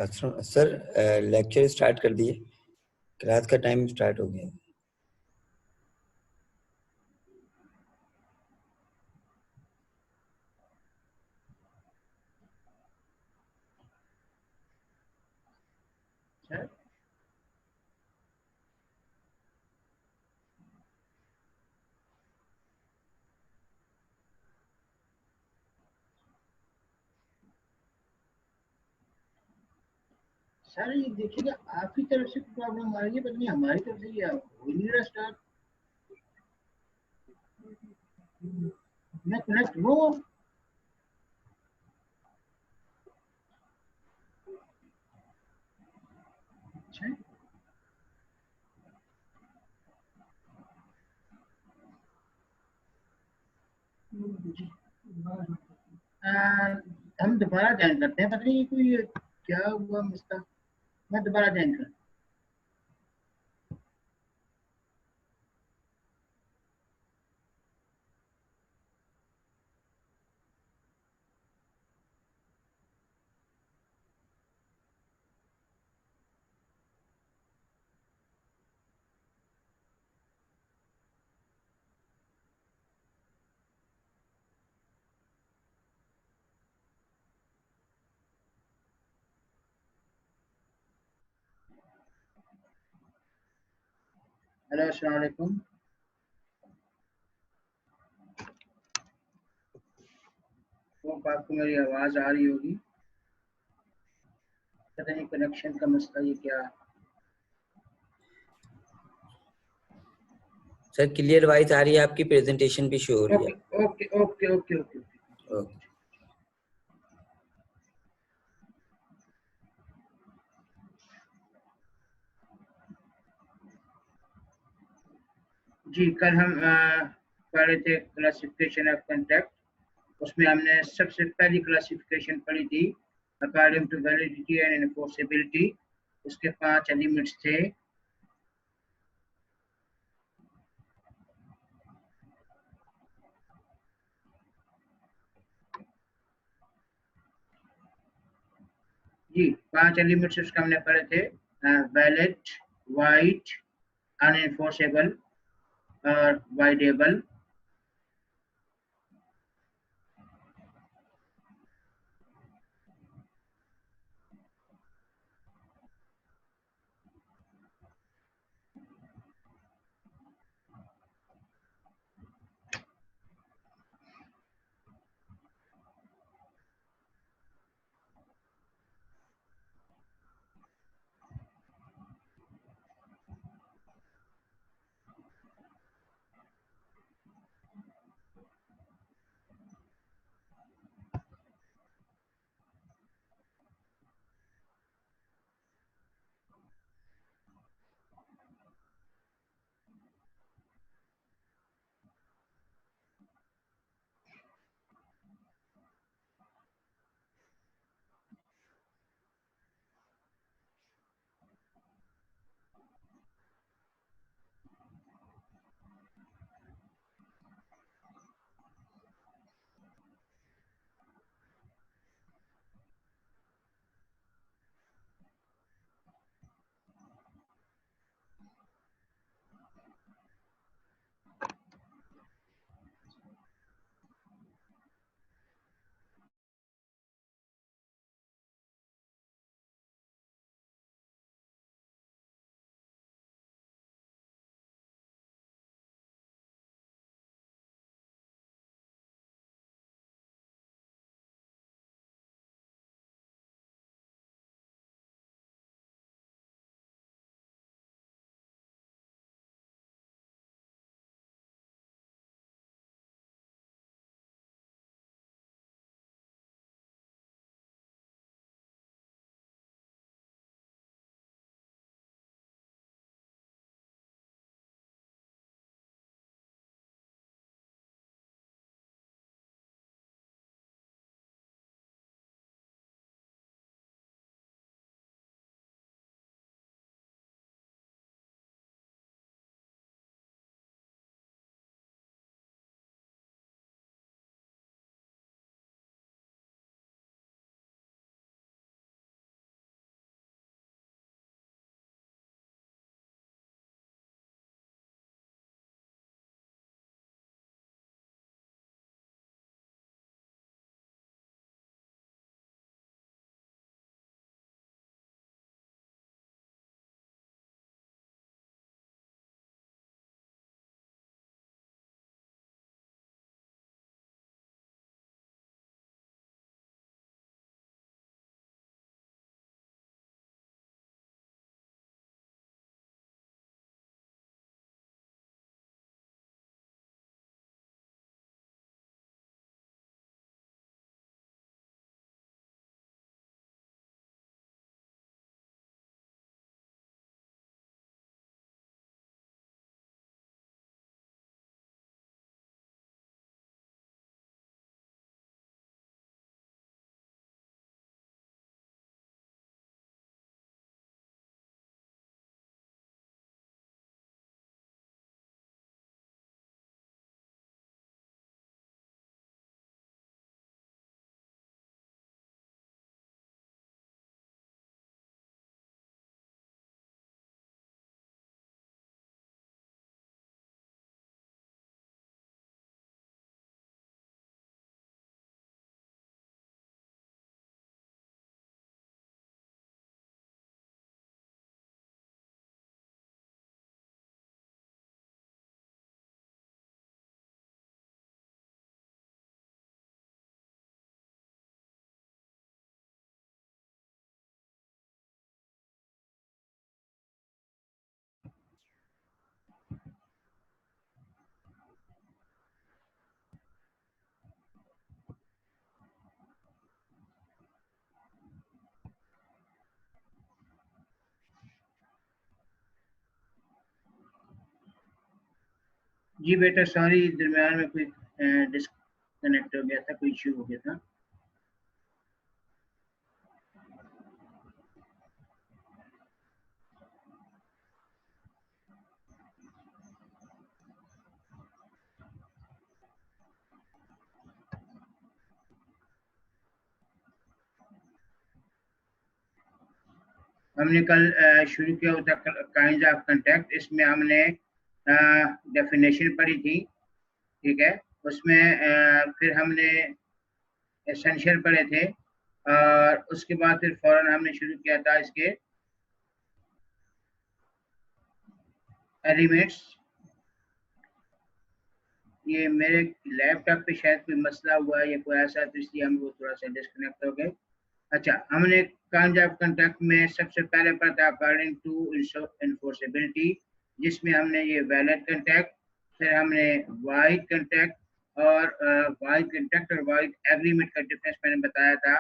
अच्छा sir, lecture start कर दिए, क्लास का टाइम स्टार्ट हो गया। सर ये देखिएगा, आपकी तरफ से प्रॉब्लम आ रही है, पता नहीं हमारी तरफ से ये हो नहीं रहा स्टार्ट। मैं कनेक्ट हो अच्छा जी। हम दोबारा ज्वाइन करते हैं, पता नहीं कोई क्या हुआ मसला। मैं दोबारा ज्वाइन कर। हेलो, अस्सलाम वालेकुम। तो आपको मेरी आवाज़ आ रही होगी, पता नहीं कनेक्शन का मसला ये क्या। सर क्लियर वॉइस आ रही है, आपकी प्रेजेंटेशन भी शो हो रही है। Okay okay okay okay okay okay. जी, कल हम पढ़ रहे थे क्लासिफिकेशन ऑफ कंटेक्ट। उसमें हमने सबसे पहली क्लासिफिकेशन पढ़ी थी अकॉर्डिंग टू वैलिडिटी एंड इनफोर्सेबिलिटी। उसके 5 एलिमेंट्स थे। जी, 5 एलिमेंट्स उसके हमने पढ़े थे, वैलिड, वाइड, अनइनफोर्सेबल और वाइडेबल। जी बेटा सॉरी, दरम्यान में कोई डिस्कनेक्ट हो गया था, कोई इश्यू हो गया था। हमने कल शुरू किया था काइंड ऑफ कंटेक्ट। इसमें हमने डेफिनेशन पढ़ी थी, ठीक है। उसमें फिर हमने एसेंशियल पढ़े थे, और उसके बाद फिर फौरन हमने शुरू किया था इसके एलिमेंट्स। ये मेरे लैपटॉप पे शायद कोई मसला हुआ है या कोई ऐसा, तो इसलिए हम वो थोड़ा सा डिस्कनेक्ट हो गए। अच्छा, हमने काइंड ऑफ कंटेक्ट में सबसे पहले पढ़ा था अकॉर्डिंग टू इन्फोर्सेबिलिटी, जिसमें हमने ये वैलिड कंटेक्ट, फिर हमने वाइड कंटेक्ट और वाइड कंटेक्ट और वाइड एग्रीमेंट का डिफरेंस मैंने बताया था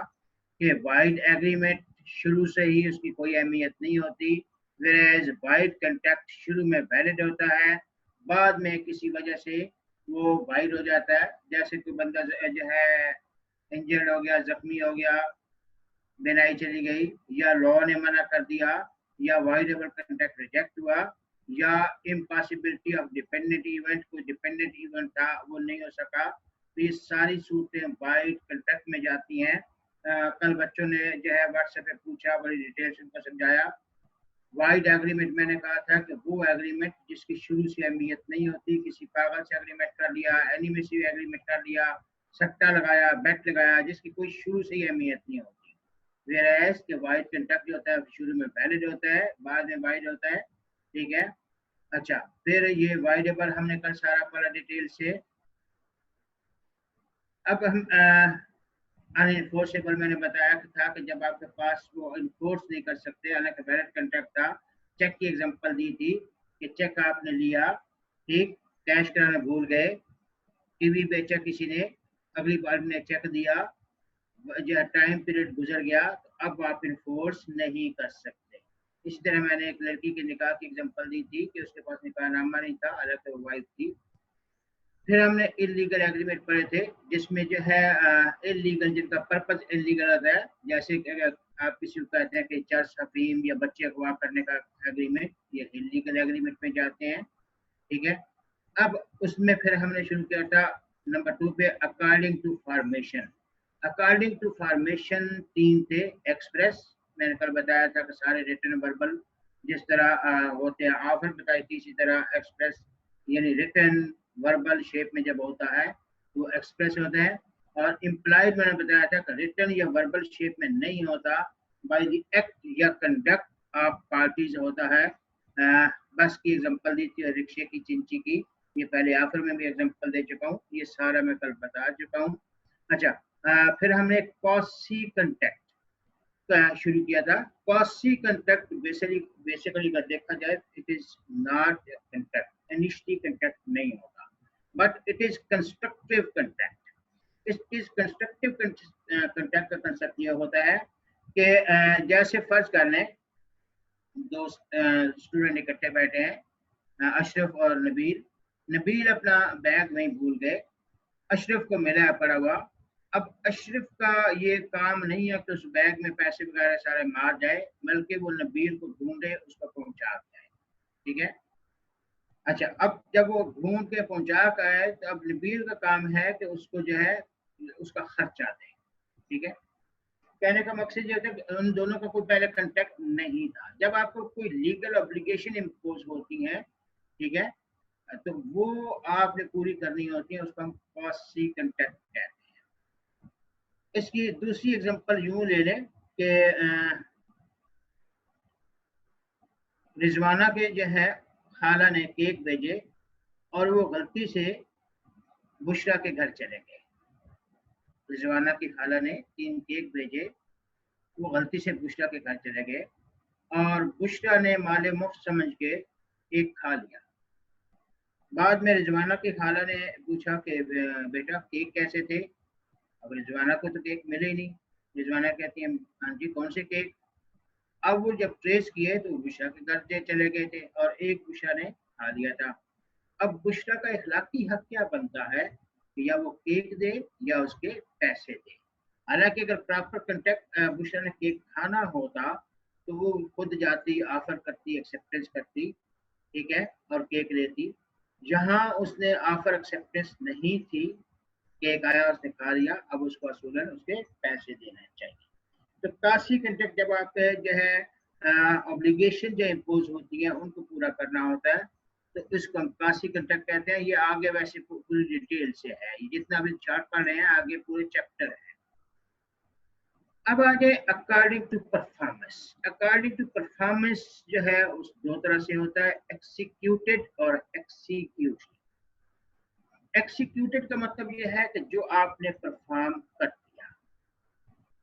कि वाइड एग्रीमेंट शुरू से ही उसकी कोई अहमियत नहीं होती, वेयरएज वाइड कंटेक्ट शुरू में वैलिड होता है, बाद में किसी वजह से वो वाइड हो जाता है। जैसे कोई बंदा जो है इंजर्ड हो गया, जख्मी हो गया, बिनाई चली गई, या लॉ ने मना कर दिया, या वाइडेबल कंटेक्ट रिजेक्ट हुआ, या इम्पॉसिबिलिटी ऑफ डिपेंडेंट इवेंट, कोई डिपेंडेंट इवेंट था वो नहीं हो सका, तो ये सारी सूरतें वाइड कंटेक्ट में जाती हैं। कल बच्चों ने जो है व्हाट्सएप पे पूछा, बड़ी डिटेल से उनको समझाया। वाइड एग्रीमेंट मैंने कहा था कि वो एग्रीमेंट जिसकी शुरू से अहमियत नहीं होती, किसी पागल से एग्रीमेंट कर लिया, एनिमेसिव एग्रीमेंट कर लिया, सट्टा लगाया, बेट लगाया, जिसकी कोई शुरू से ही अहमियत नहीं होती। वेयरएज के वाइड कंटेक्ट जो होता है शुरू में वैलिड होता है, बाद में वाइड होता है, ठीक है। अच्छा, फिर ये वाइडेबल हमने कल सारा पढ़ा डिटेल से। अब हम अनइन्फोर्सेबल मैंने बताया था कि जब आपके पास वो इन्फोर्स नहीं कर सकते, हालांकि वैलिड कंट्रैक्ट था। चेक की एग्जांपल दी थी कि चेक आपने लिया, ठीक, कैश कराना भूल गए, टीवी बेचा किसी ने, अगली बार ने चेक दिया, जो टाइम पीरियड गुजर गया, तो अब आप इन्फोर्स नहीं कर सकते। इसी तरह मैंने एक लड़की के निकाह की एग्जांपल दी थी कि उसके पास निकाहनामा नहीं था, हालांकि वो वाइफ थी। फिर हमने इलीगल एग्रीमेंट पढ़े थे, जिसमें जो है इलीगल, जिनका पर्पस इलीगल होता है, जैसे कि अगर आप किसी को कहते हैं कि चर्च अफीम या बच्चे अगवा करने का एग्रीमेंट, ये इलीगल एग्रीमेंट में जाते हैं, ठीक है। अब उसमें फिर हमने शुरू किया था नंबर 2 पे according to formation. According to formation 3 थे। एक्सप्रेस मैंने कल बताया था कि सारे रिटन वर्बल जिस तरह होते हैं, ऑफर बताई थी, इसी तरह एक्सप्रेस यानी रिटन वर्बल शेप में जब होता है तो एक्सप्रेस होता है। और इम्प्लाइड मैंने बताया था कि रिटन या वर्बल शेप में नहीं होता, बाय द एक्ट या कंडक्ट ऑफ पार्टीज होता है। बस की एग्जांपल दी थी, रिक्शे की, चिंची की, ये पहले ऑफर में भी एग्जांपल दे चुका हूँ, ये सारा मैं कल बता चुका हूँ। अच्छा, फिर हमने कॉसी कंटेक्ट शुरू किया था। कॉसी कंटेक्ट बेसिकली अगर देखा जाए, it is not contact, initially contact नहीं होगा, but it is constructive contact. इस कंस्ट्रक्टिव कंटेक्ट का कंसेप्ट ये होता है कि जैसे फर्ज कर लें दो स्टूडेंट इकट्ठे बैठे हैं, अशरफ और नबील। नबील अपना बैग वहीं भूल गए, अशरफ को मिला है पड़ा हुआ। अब अशरफ का ये काम नहीं है कि उस बैग में पैसे वगैरह सारे मार जाए, बल्कि वो नबील को ढूंढे, उसको पहुंचा जाए, ठीक है। अच्छा, अब जब वो ढूंढ के पहुंचा कर आए, तो अब नबील का काम है कि उसको जो है उसका खर्चा दे, ठीक है। कहने का मकसद ये था कि उन दोनों का कोई पहले कांटेक्ट नहीं था। जब आपको कोई लीगल ऑब्लिगेशन इम्पोज होती है, ठीक है, तो वो आपने पूरी करनी होती है, उसको हम कॉसी कांटेक्ट कहते हैं। इसकी दूसरी एग्जांपल यूं ले लें कि रिजवाना के जो है खाला ने केक भेजे और वो गलती से बुशरा के घर चले गए। रिजवाना की खाला ने 3 केक भेजे, वो गलती से बुशरा के घर चले गए और बुशरा ने माले मुफ्त समझ के केक खा लिया। बाद में रिजवाना की खाला ने पूछा कि बेटा केक कैसे थे? अब रिजवाना को तो केक मिले ही नहीं। रिजवाना कहती है, हाँ जी, कौन से केक? अब वो जब ट्रेस किए तो बुशरा के घर चले गए थे और एक बुशरा ने खा लिया था। अब बुशरा का इखलाकी हक क्या बनता है कि या वो केक दे या उसके पैसे दे। हालांकि अगर प्रॉपर कंटेक्ट बुशरा ने केक खाना होता तो वो खुद जाती, ऑफर करती, एक्सेप्टेंस करती, ठीक है, और केक लेती। जहां उसने ऑफर एक्सेप्टेंस नहीं थी, केक आया, उसने खा लिया, अब उसको असूलन उसके पैसे देने चाहिए। तो काशी कंट्रैक्ट जब आप जो है ऑब्लिगेशन जो इम्पोज होती है उनको पूरा करना होता है, तो इसको हम काशी कंट्रैक्ट कहते हैं। ये आगे वैसे पूरी डिटेल से है, ये जितना भी चार्ट पढ़ रहे हैं आगे पूरे चैप्टर है। अब आगे according to performance. According to performance जो है उस दो तरह से होता है, एक्सिक्यूटेड और एक्सिक्यूशन। एक्सिक्यूटेड का मतलब ये है कि जो आपने परफॉर्म कर दिया,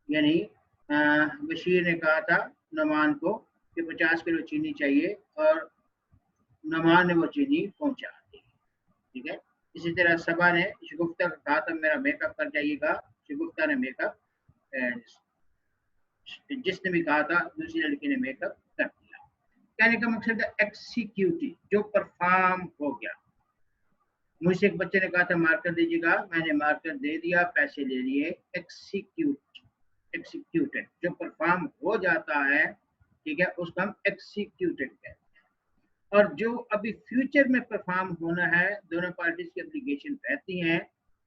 यानी बशीर ने कहा था नमान को कि 50 किलो चीनी चाहिए और नमान ने वो चीनी पहुंचा दी, ठीक है। इसी तरह सबा ने शगुफ्ता को कहा था मेरा मेकअप कर जाइएगा, शगुफ्ता ने मेकअप, जिसने भी कहा था दूसरी लड़की ने मेकअप कर दिया। कहने का मकसद है एक्सिक्यूटिव, जो परफॉर्म हो गया। मुझसे एक बच्चे ने कहा था मार्कर दीजिएगा, मैंने मार्कर दे दिया, पैसे ले लिए। एक्सिक्यूटेड, जो परफॉर्म हो जाता है, ठीक है, उसको हम एक्सिक्यूटेड कहते हैं। और जो अभी फ्यूचर में परफॉर्म होना है, दोनों पार्टीज की एप्लीकेशन रहती हैं,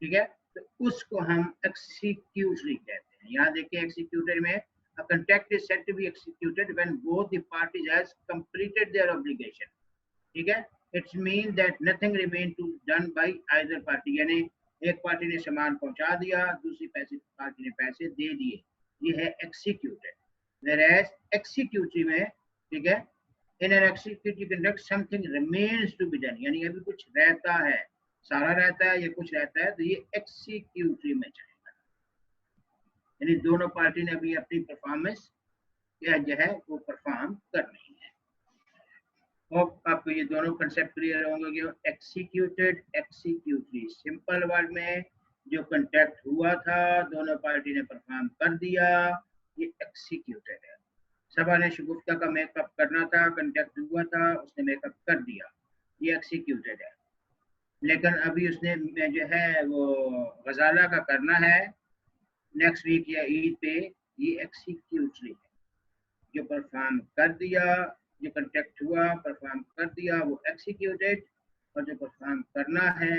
ठीक है, तो उसको हम एक्सिक्यूटरी कहते हैं। यहाँ देखिए एक्सिक्यूटेड में a contract is said to be executed when both the parties has completed their obligation, ठीक है। It's mean that nothing remain to done by either party, यानी एक पार्टी ने सामान पहुंचा दिया, दूसरी पार्टी ने पैसे दे दिए, ये है एक्सिक्यूटेड। वेयरएज एक्सिक्यूटिव में, ठीक है, in an executive conduct something remains to be done, यानी अभी कुछ रहता है, सारा रहता है या कुछ रहता है, तो ये एक्सिक्यूटिव में जाएगा। यानी दोनों पार्टी ने अभी अपनी परफॉर्मेंस क्या जो है वो परफॉर्म करनी है। होप आपको ये दोनों कंसेप्ट क्लियर होंगे कि एक्सिक्यूटेड, एक्सिक्यूटरी। सिंपल वर्ड में जो कॉन्ट्रैक्ट हुआ था, दोनों पार्टी ने परफॉर्म कर दिया, ये एक्सिक्यूटेड है। सबा ने शगुफ्ता का मेकअप करना था, कॉन्ट्रैक्ट हुआ था, उसने मेकअप कर दिया, ये एक्सिक्यूटेड है। लेकिन अभी उसने जो है वो गजाला का करना है नेक्स्ट वीक या ईद पे, ये एक्सिक्यूटरी है। जो परफॉर्म कर दिया, जो कॉन्ट्रैक्ट हुआ, परफॉर्म कर दिया, वो एक्सिक्यूटेड, और जो परफॉर्म करना है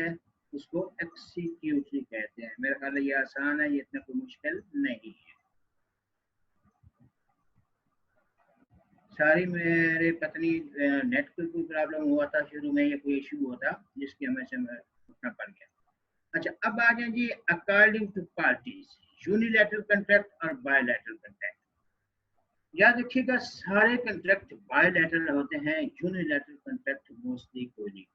उसको एक्सिक्यूटरी कहते हैं। मेरे ख्याल ये आसान है, ये इतना कोई मुश्किल नहीं है। सारी मेरे पत्नी नेट को कोई प्रॉब्लम हुआ था शुरू में, या कोई इशू हुआ था जिसकी हमें से उठना पड़ गया। अच्छा, अब आ जाए जी according to parties, unilateral contract और बायलैटरल कॉन्ट्रैक्ट। याद रखिएगा सारे कॉन्ट्रैक्ट बायलैटरल होते हैं, यूनिलैटरल कॉन्ट्रैक्ट मोस्टली कोई नहीं,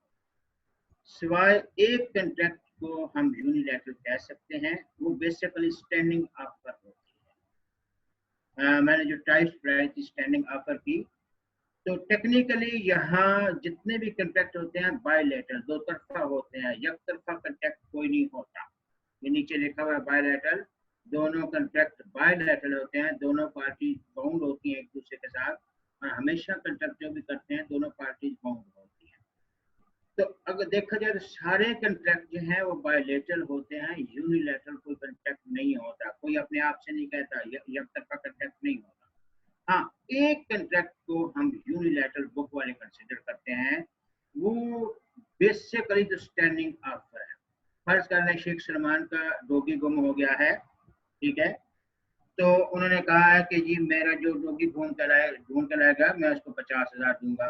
सिवाय एक कॉन्ट्रैक्ट को हम यूनिलैटरल कह सकते हैं, वो बेसिकली स्टैंडिंग ऑफर होती है। मैंने जो टाइप्स पढ़ाई थी स्टैंडिंग ऑफर की, तो टेक्निकली यहाँ जितने भी कॉन्ट्रैक्ट होते हैं बायलैटरल, दो तरफा होते हैं, एक तरफा कॉन्ट्रैक्ट कोई नहीं होता। ये नीचे लिखा हुआ है बायलैटरल, दोनों कॉन्ट्रैक्ट बायलैटरल होते हैं, दोनों पार्टी बाउंड होती हैं एक दूसरे के साथ, और हमेशा कॉन्ट्रैक्ट जो भी करते हैं दोनों पार्टी बाउंड होती हैं। तो अगर देखा जाए तो सारे कॉन्ट्रैक्ट जो हैं वो बायलैटरल होते हैं, यूनिलैटरल कोई कॉन्ट्रैक्ट नहीं होता, कोई अपने आप से नहीं कहता एक तरफा कॉन्ट्रैक्ट नहीं होता। हाँ, एक कॉन्ट्रैक्ट को हम यूनिलैटरल बुक वाले कंसिडर करते हैं, वो बेसिकली जो स्टैंडिंग ऑफर है। फर्ज कर लें शेख सलमान का डॉगी गुम हो गया है, ठीक है, तो उन्होंने कहा है कि जी मेरा जो डॉगी ढूंढ कर लाएगा मैं उसको 50,000 दूंगा।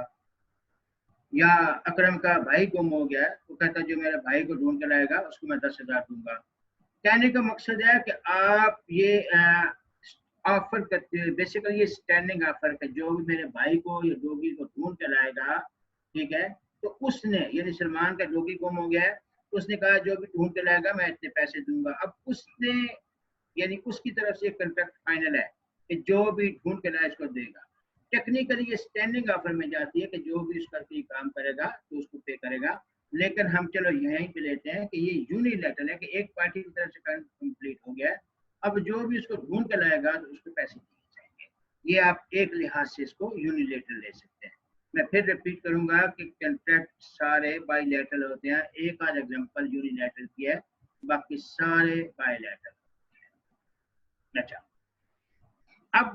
या अकरम का भाई गुम हो गया है, वो कहता है जो मेरे भाई को ढूंढ कर लाएगा उसको मैं 10,000 दूंगा। कहने का मकसद है कि आप ये ऑफर करते हैं, बेसिकली ये स्टैंडिंग ऑफर है, जो भी मेरे भाई को या डॉगी को ढूंढ कर लाएगा, ठीक है, तो उसने, यानी सलमान का डॉगी गुम हो गया है, उसने कहा जो भी ढूंढ कर लाएगा मैं इतने पैसे दूंगा। अब उसने, यानी उसकी तरफ से कॉन्ट्रैक्ट फाइनल है कि जो भी ढूंढ कर लाए इसको देगा। टेक्निकली ये स्टैंडिंग ऑफर में जाती है कि जो भी उसका कोई काम करेगा तो उसको पे करेगा। लेकिन हम चलो यहीं पे लेते हैं कि ये यूनिलैटरल है कि एक पार्टी की तरफ से काम कंप्लीट हो गया है, अब जो भी उसको ढूंढ कर लाएगा तो उसको पैसे दिए जाएंगे। ये आप एक लिहाज से इसको यूनिलैटरल ले सकते हैं। मैं फिर रिपीट करूंगा कि कॉन्ट्रैक्ट सारे बायलैटरल होते हैं, एक आध एग्जांपल यूनिलैटरल की है, बाकी सारे बायलैटरल। अच्छा, अब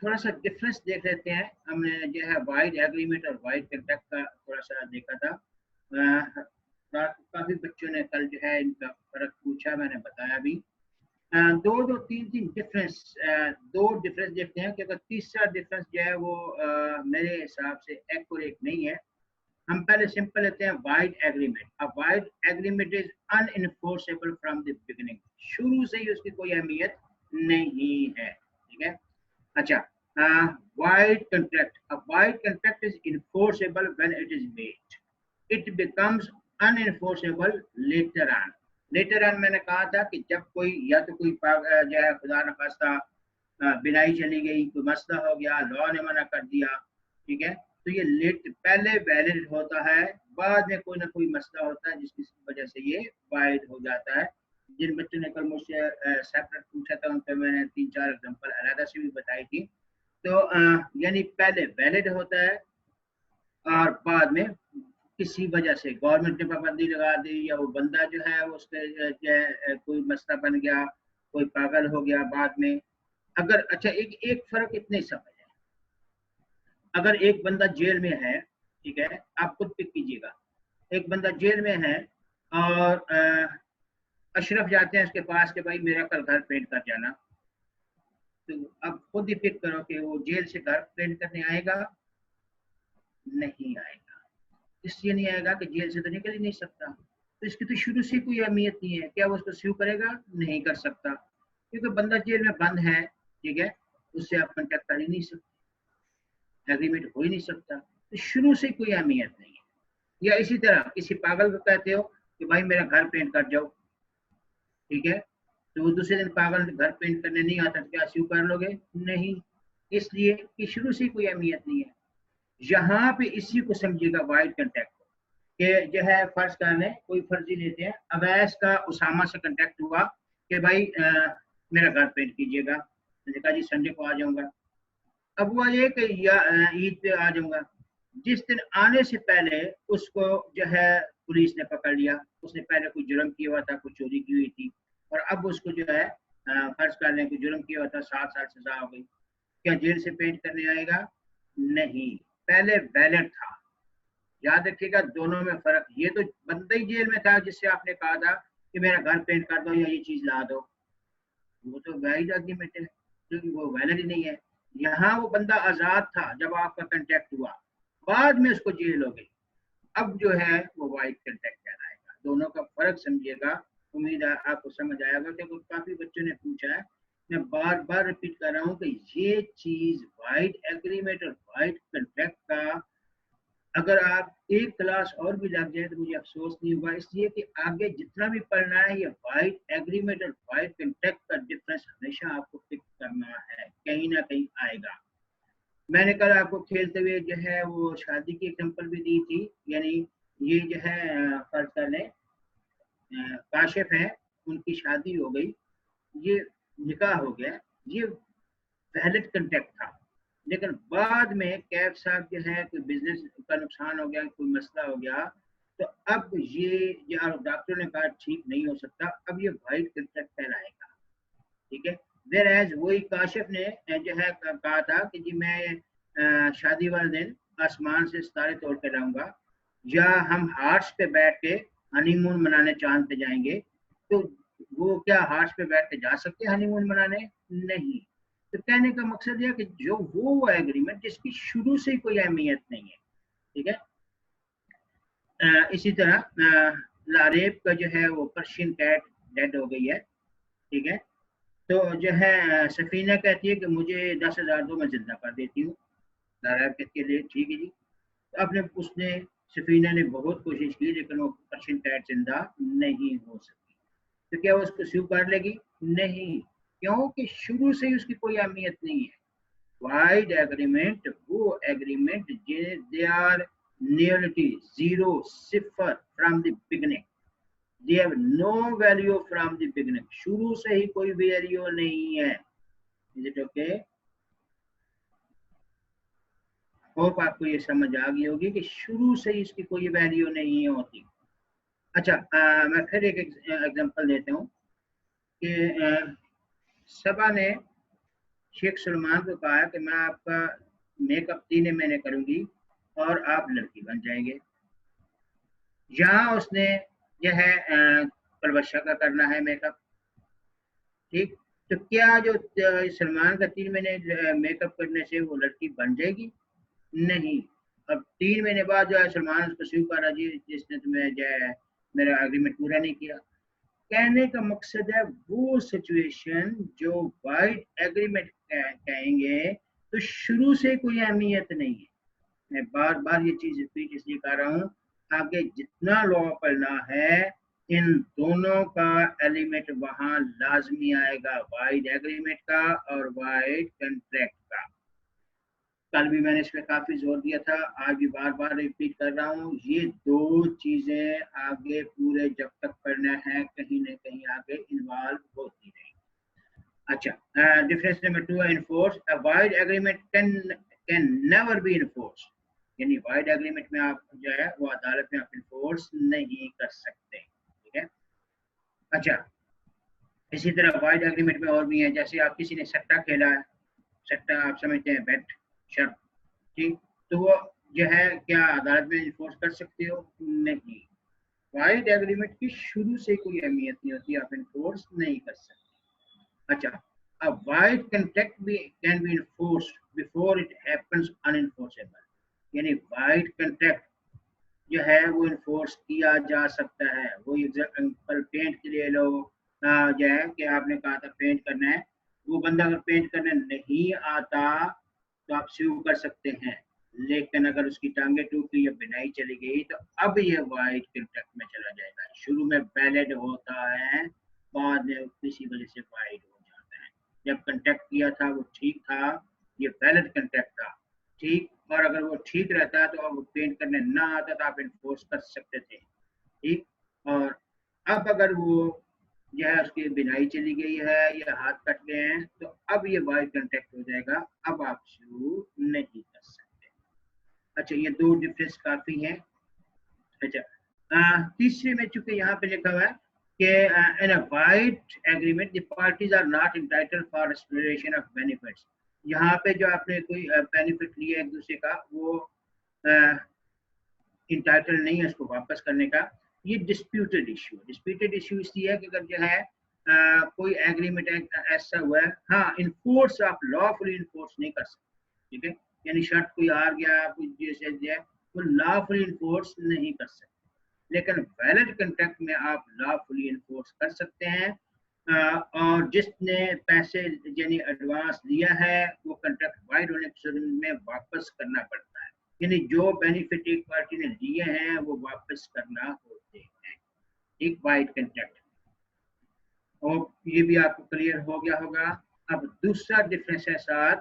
थोड़ा सा डिफरेंस देख लेते हैं। हमने जो है वाइड एग्रीमेंट और वाइड कॉन्ट्रैक्ट का थोड़ा सा देखा था। काफी बच्चों ने कल जो है इनका फर्क पूछा, मैंने बताया भी। दो तीन डिफरेंस, दो डिफरेंस देखते हैं, क्योंकि तीसरा डिफरेंस जो है वो मेरे हिसाब से एक्यूरेट नहीं है। हम पहले सिंपल लेते हैं वाइड एग्रीमेंट। अब void agreement is unenforceable from the beginning, शुरू से ही उसकी कोई अहमियत नहीं है, ठीक है। अच्छा, wide contract, a wide contract is enforceable when it is made, it becomes unenforceable later on। later on मैंने कहा था कि जब कोई या तो कोई जो है खुदा न खास्ता बिनाई चली गई, कोई मसला हो गया, लॉ ने मना कर दिया, ठीक है, तो ये लेट पहले वैलिड होता है, बाद में कोई ना कोई मसला होता है जिसकी वजह से ये वाइड हो जाता है। जिन बच्चों ने कल मुझसे सेपरेट पूछा था उन पर मैंने 3-4 एग्जांपल अलग से भी बताई थी। तो यानी पहले वैलिड होता है और बाद में किसी वजह से गवर्नमेंट ने पाबंदी लगा दी, या वो बंदा जो है उसके कोई मसला बन गया, कोई पागल हो गया बाद में। अगर अच्छा एक फर्क इतने समझ है, अगर एक बंदा जेल में है, ठीक है, आप खुद पिक कीजिएगा, एक बंदा जेल में है और अशरफ जाते हैं उसके पास कि भाई मेरा कल घर पेंट कर जाना, तो अब खुद ही पिक करो कि वो जेल से घर पेंट करने आएगा, नहीं आएगा। इसलिए नहीं आएगा कि जेल से तो निकल ही नहीं सकता, तो इसकी तो शुरू से कोई अहमियत नहीं है। क्या वो उसको स्यू करेगा? नहीं कर सकता, क्योंकि बंदा जेल में बंद है, ठीक है, उससे आप कॉन्टेक्ट कर ही नहीं सकते, एग्रीमेंट हो ही नहीं सकता, तो शुरू से कोई अहमियत नहीं है। या इसी तरह किसी पागल को कहते हो कि भाई मेरा घर पेंट कर जाओ, ठीक है, तो वो दूसरे दिन पागल घर पेंट करने नहीं आता तो क्या स्यू कर लोगे? नहीं, इसलिए कि शुरू से कोई अहमियत नहीं है। यहाँ पे इसी को समझिएगा वाइड कॉन्टैक्ट के जो है, फर्ज कर लें कोई फर्जी लेते हैं, अवैस का उसामा से कॉन्टैक्ट हुआ कि भाई मेरा घर पेंट कीजिएगा, मैंने कहा जी संडे को आ जाऊंगा। अब हुआ ये कि ईद पे आ जाऊंगा, जिस दिन आने से पहले उसको जो है पुलिस ने पकड़ लिया, उसने पहले कोई जुर्म किया हुआ था, कोई चोरी की हुई थी, और अब उसको जो है फर्ज कर लें कोई जुर्म किया हुआ था, 7 साल सजा हो गई, क्या जेल से पेंट करने आएगा? नहीं, पहले वैलिड था। याद रखिएगा दोनों में फर्क। ये तो बंदा ही जेल में था जिससे आपने कहा था कि मेरा घर पेंट कर दो या ये चीज ला दो, वो तो वैलिड एग्रीमेंट है, क्योंकि वो वैलिड ही नहीं है। यहाँ वो बंदा आजाद था जब आपका कंटेक्ट हुआ, बाद में उसको जेल हो गई, अब जो है वो वाइड कंटेक्ट कहलाएगा। दोनों का फर्क समझिएगा, उम्मीद है आपको समझ आएगा, क्योंकि काफी बच्चों ने पूछा है। मैं बार बार रिपीट कर रहा हूँ कि ये चीज वाइड एग्रीमेंट और वाइड कंट्रैक्ट का अगर आप एक क्लास और भी लग जाए तो मुझे अफसोस नहीं होगा, इसलिए कि आगे जितना भी पढ़ना है ये वाइड एग्रीमेंट और वाइड कंट्रैक्ट का डिफरेंस हमेशा आपको पिक करना है, कहीं ना कहीं आएगा। मैंने कल आपको खेलते हुए जो है वो शादी की एग्जांपल भी दी थी, यानी ये जो है फर्ज कर लें काशिफ है, उनकी शादी हो गई, ये निकाह हो गया, ये वैलिड कॉन्ट्रैक्ट था, लेकिन बाद में कैफ साहब जो है कोई बिजनेस का नुकसान हो गया, कोई मसला हो गया, तो अब ये जो डॉक्टर ने कहा ठीक नहीं हो सकता, अब ये वाइड कॉन्ट्रैक्ट कहलाएगा, ठीक है। वेर एज वही काशिफ ने जो है कहा था कि जी मैं शादी वाले दिन आसमान से सितारे तोड़ के लाऊंगा, या हम हार्स पे बैठ के हनीमून मनाने चांद पे जाएंगे, तो वो क्या हार्स पे बैठ के जा सकते हैं हनीमून मनाने? नहीं। तो कहने का मकसद यह कि जो वो एग्रीमेंट जिसकी शुरू से कोई अहमियत नहीं है, ठीक है। इसी तरह लारेब का जो है वो पर्शियन कैट डेड हो गई है, ठीक है, तो जो है सफीना कहती है कि मुझे 10,000 दो, मैं जिंदा कर देती हूँ। लारेब कहती है ठीक है जी, तो अपने उसने सफीना ने बहुत कोशिश की लेकिन वो पर्शियन कैट जिंदा नहीं हो सकी, तो क्या वो उसको स्यू कर लेगी? नहीं, क्योंकि शुरू से ही उसकी कोई अहमियत नहीं है। वाइड एग्रीमेंट वो agreement they are nearly zero, सिफर from the beginning, they have no value from the beginning, शुरू से ही कोई वैल्यू नहीं है। Is it okay? होप आपको ये समझ आ गई होगी कि शुरू से ही इसकी कोई वैल्यू नहीं होती। अच्छा, मैं फिर एक एग्जांपल देता हूँ कि सबा ने शेख सलमान को कहा कि मैं आपका मेकअप 3 महीने करूंगी और आप लड़की बन जाएंगे। यहाँ उसने यह है पलवशा का करना है मेकअप, ठीक। तो क्या जो सलमान का 3 महीने मेकअप करने से वो लड़की बन जाएगी? नहीं। अब 3 महीने बाद जो है सलमान उसको स्वीकार जी जिसने तुम्हें जो है मेरा एग्रीमेंट पूरा नहीं किया। कहने का मकसद है वो सिचुएशन जो वाइड एग्रीमेंट कहेंगे तो शुरू से कोई अहमियत नहीं है। मैं बार बार ये चीज रिपीट इसलिए कर रहा हूँ, आगे जितना लॉ पढ़ना है इन दोनों का एलिमेंट वहां लाजमी आएगा, वाइड एग्रीमेंट का और वाइड कॉन्ट्रैक्ट का। कल भी मैंने इस पर काफी जोर दिया था, आज भी बार बार रिपीट कर रहा हूँ, ये दो चीजें आगे पूरे जब तक पढ़ना है कहीं ना कहीं आगे इन्वॉल्व होती रहेंगी। अच्छा, डिफरेंस नंबर 2 है enforce. A void agreement can never be enforce, यानी वाइड एग्रीमेंट में आप जो है वो अदालत में आप इनफोर्स नहीं कर सकते, ठीक है। अच्छा, इसी तरह वाइड एग्रीमेंट में और भी है, जैसे आप किसी ने सट्टा खेला है, सट्टा आप समझते हैं बेट शर्त, ठीक, तो वो जो है क्या अदालत में इन्फोर्स कर सकते हो? नहीं। वाइड एग्रीमेंट की शुरू से कोई अहमियत नहीं होती, आप इन्फोर्स नहीं कर सकते। अच्छा, a wide contract can be enforced before it happens unenforceable, यानी वाइड कंट्रैक्ट जो है वो इन्फोर्स किया जा सकता है। वो एग्जाम्पल पेंट के लिए लो, जो है कि आपने कहा था पेंट करना है, वो बंदा अगर पेंट करने नहीं आता तो आप स्यू कर सकते हैं, लेकिन अगर उसकी टांगे टूट गई या बिनाई चली गई तो अब ये वाइड कंट्रैक्ट में चला जाएगा। शुरू में वैलिड होता है, बाद में किसी वजह से वाइड हो जाता है। जब कंट्रैक्ट किया था वो ठीक था, ये वैलिड कंट्रैक्ट था, ठीक, और अगर वो ठीक रहता तो अब पेंट करने ना आता तो आप इन्फोर्स कर सकते थे, ठीक। और अब अगर वो जो है उसकी बिनाई चली गई है या हाथ कट गए हैं तो अब ये वाइड कंट्रैक्ट हो जाएगा, अब आप शुरू नहीं कर सकते। अच्छा, ये दो डिफरेंस काफी हैं। अच्छा, तीसरे में चूंकि यहाँ पे लिखा हुआ है कि in a void agreement the parties are not entitled for restoration of benefits. यहाँ पे जो आपने कोई बेनिफिट लिया एक दूसरे का, वो इंटाइटल नहीं है उसको वापस करने का। ये डिस्प्यूटेड इश्यू है। डिस्प्यूटेड इश्यू इसलिए है कि अगर जो है कोई एग्रीमेंट ऐसा हुआ है, हाँ इन्फोर्स आप लॉफुली इन्फोर्स नहीं कर सकते, ठीक है, यानी शर्त कोई हार गया कुछ जैसे जो है वो लॉफुली इन्फोर्स नहीं कर सकते, लेकिन वैलिड कॉन्ट्रैक्ट में आप लॉफुली इन्फोर्स कर सकते हैं। और जिसने पैसे यानी एडवांस लिया है वो कॉन्ट्रैक्ट वाइड होने के सूरत में वापस करना पड़ता है, यानी जो बेनिफिट एक पार्टी ने लिए हैं वो वापस करना होते हैं, एक वाइड कॉन्ट्रैक्ट। और ये भी आपको क्लियर हो गया होगा। अब दूसरा डिफरेंस है साथ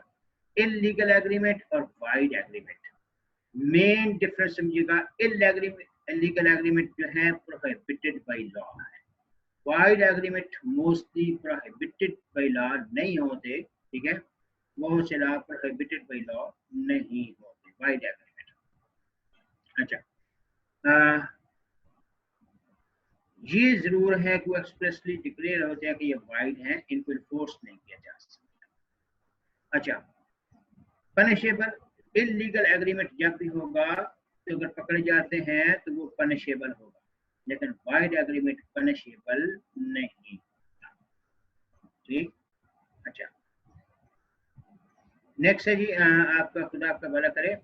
इलीगल एग्रीमेंट और वाइड एग्रीमेंट। मेन डिफरेंस समझिएगा, इलीगल एग्रीमेंट जो है प्रोहिबिटेड बाय लॉ है, void agreement mostly prohibited by law नहीं होते, ठीक है, बहुत से लॉ प्रोहिबिटेड बाय लॉ नहीं होते वाइड एग्रीमेंट। अच्छा, ये जरूर है कि वो एक्सप्रेसली डिक्लेयर होते हैं कि ये वाइड हैं, इनको इन्फोर्स नहीं किया जा सकता। अच्छा, पनिशेबल इलीगल एग्रीमेंट जब भी होगा तो अगर पकड़े जाते हैं तो वो पनिशेबल होगा, लेकिन वाइड एग्रीमेंट पनिशेबल नहीं, ठीक। अच्छा, नेक्स्ट है जी, आपका खुदा आपका भला करे।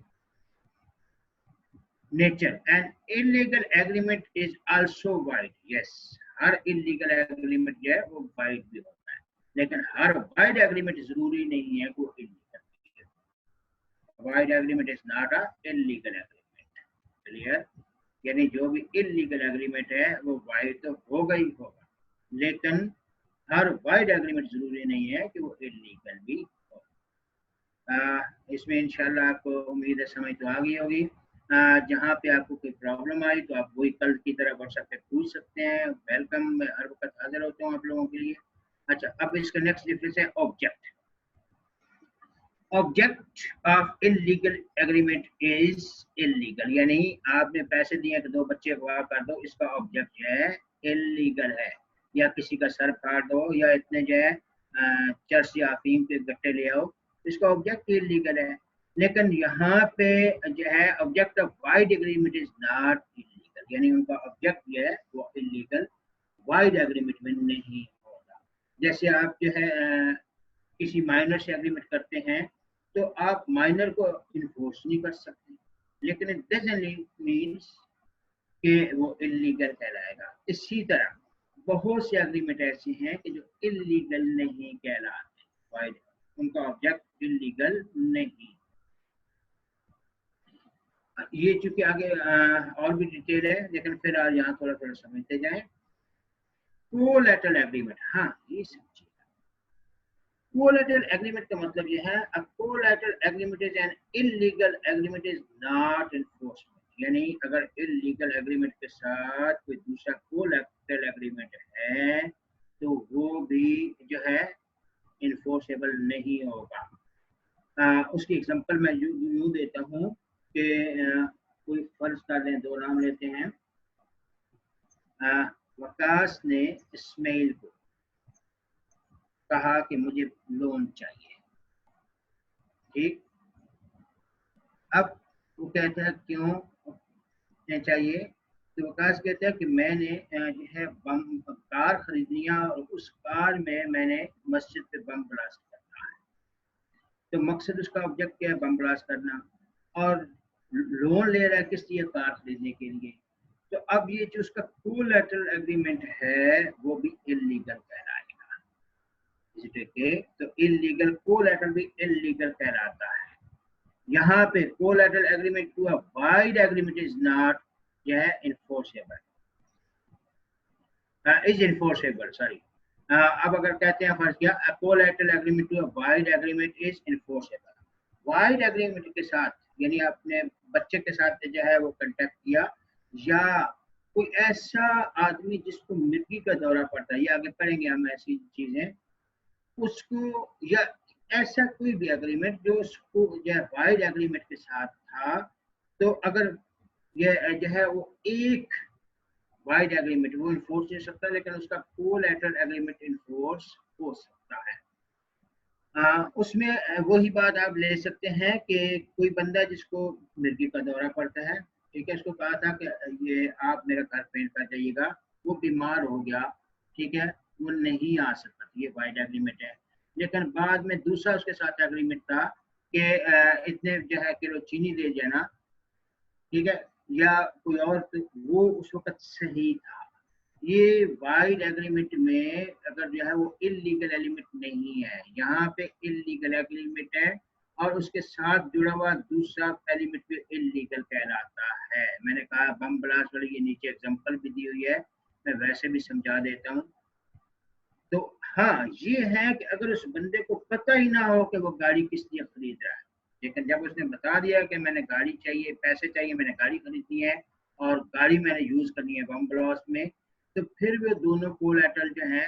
Nature and illegal agreement is also wide. Yes, her illegal agreement जो है वो वाइड भी होता है, लेकिन हर वाइड एग्रीमेंट जरूरी नहीं है कि वो illegal. Wide agreement is not a illegal agreement, clear, यानी जो भी इलीगल एग्रीमेंट है वो वाइड तो होगा ही होगा, लेकिन हर वाइड एग्रीमेंट जरूरी नहीं है कि वो इलीगल भी हो। इसमें इंशाल्लाह आपको उम्मीद है समझ तो आ गई होगी। जहाँ पे आपको कोई प्रॉब्लम आई तो आप वही कल की तरह व्हाट्सएप पे पूछ सकते हैं। वेलकम, मैं हर वक्त हाजिर होता हूँ आप लोगों के लिए। अच्छा, अब इसका नेक्स्ट डिफरेंस है object. Object of illegal agreement is illegal, यानी आपने पैसे दिए कि 2 बच्चे अगवा कर दो, इसका ऑब्जेक्ट जो है इलीगल है, या किसी का सर फाड़ दो, या इतने जो है चर्च या अफीम के गट्टे ले आओ, इसका ऑब्जेक्ट इलीगल है। लेकिन यहाँ पे जो है object of wide agreement is not illegal, यानी उनका ऑब्जेक्ट जो है वो इलीगल वाइड एग्रीमेंट में नहीं होगा। जैसे आप जो है किसी माइनर से एग्रीमेंट करते हैं तो आप माइनर को इन्फोर्स नहीं कर सकते, लेकिन इट डजंट मीन्स कि वो इलीगल कहलाएगा। इसी तरह बहुत से एग्रीमेंट ऐसे हैं कि जो इलीगल नहीं कहलाते, वाइड उनका ऑब्जेक्ट इलीगल नहीं। ये चूंकि आगे और भी डिटेल है, लेकिन फिर आज यहाँ थोड़ा थोड़ा समझते जाएं। कोलैटरल एग्रीमेंट, हाँ ये समझिए। कोलैटरल एग्रीमेंट का मतलब ये है a collateral agreement is an illegal agreement is not enforcement, यानी अगर इलीगल एग्रीमेंट के साथ कोई दूसरा कोलैटरल एग्रीमेंट है तो वो भी जो है इन्फोर्सेबल नहीं होगा। उसकी एग्जांपल मैं यूं देता हूँ कि कोई फर्ज कर लें, 2 नाम लेते हैं। वकास ने इस्माइल को कहा कि मुझे लोन चाहिए, ठीक। अब वो कहता है क्यों चाहिए, तो वकास कहता है कि मैंने जो है कार खरीदनी है और उस कार में मैंने मस्जिद पे बम ब्लास्ट करना है। तो मकसद उसका ऑब्जेक्ट क्या है, बम ब्लास्ट करना, और लोन ले रहा है किस लिए, कार खरीदने के लिए। तो अब ये जो उसका कोलैटरल एग्रीमेंट है वो भी इलीगल कहलाएगा, ठीक है। तो इलीगल कोलैटरल भी इलीगल कहलाता है। यहाँ पे collateral agreement to a void agreement is not enforceable, is enforceable, sorry. अब अगर कहते हैं फर्ज किया collateral agreement to a void agreement is enforceable, void agreement के साथ यानी अपने बच्चे के साथ जो है वो कांटेक्ट किया, या कोई ऐसा आदमी जिसको मिर्गी का दौरा पड़ता है, ये आगे पढ़ेंगे हम ऐसी चीजें, उसको, या ऐसा कोई भी एग्रीमेंट जो उसको जो है वाइड एग्रीमेंट के साथ था, तो अगर ये जो है वो एक वाइड एग्रीमेंट वो इन्फोर्स नहीं सकता, लेकिन उसका कोलैटरल एग्रीमेंट इन्फोर्स हो सकता है। उसमें वही बात आप ले सकते हैं कि कोई बंदा जिसको मिर्गी का दौरा पड़ता है, ठीक है, उसको कहा था कि ये आप मेरा घर पेंट कर जाइएगा, वो बीमार हो गया, ठीक है, वो नहीं आ सकता, ये वाइड एग्रीमेंट है। लेकिन बाद में दूसरा उसके साथ एग्रीमेंट था कि इतने जो है किलो चीनी दे जाना, ठीक है, या कोई और, तो वो उस वक्त सही था। ये वाइड एग्रीमेंट में अगर जो है वो इलीगल एलिमेंट नहीं है, यहाँ पे इलीगल एग्रीमेंट है और उसके साथ जुड़ा हुआ दूसरा एलिमेंट भी इलीगल कहलाता है। मैंने कहा बम ब्लास्ट वाली ये नीचे एग्जांपल भी दी हुई है, मैं वैसे भी समझा देता हूँ। तो हाँ ये है कि अगर उस बंदे को पता ही ना हो कि वो गाड़ी किस लिए खरीद रहा है, लेकिन जब उसने बता दिया कि मैंने गाड़ी चाहिए, पैसे चाहिए, मैंने गाड़ी खरीदनी है और गाड़ी मैंने यूज करनी है बम ब्लास्ट में, तो फिर वो दोनों कोलैटरल जो है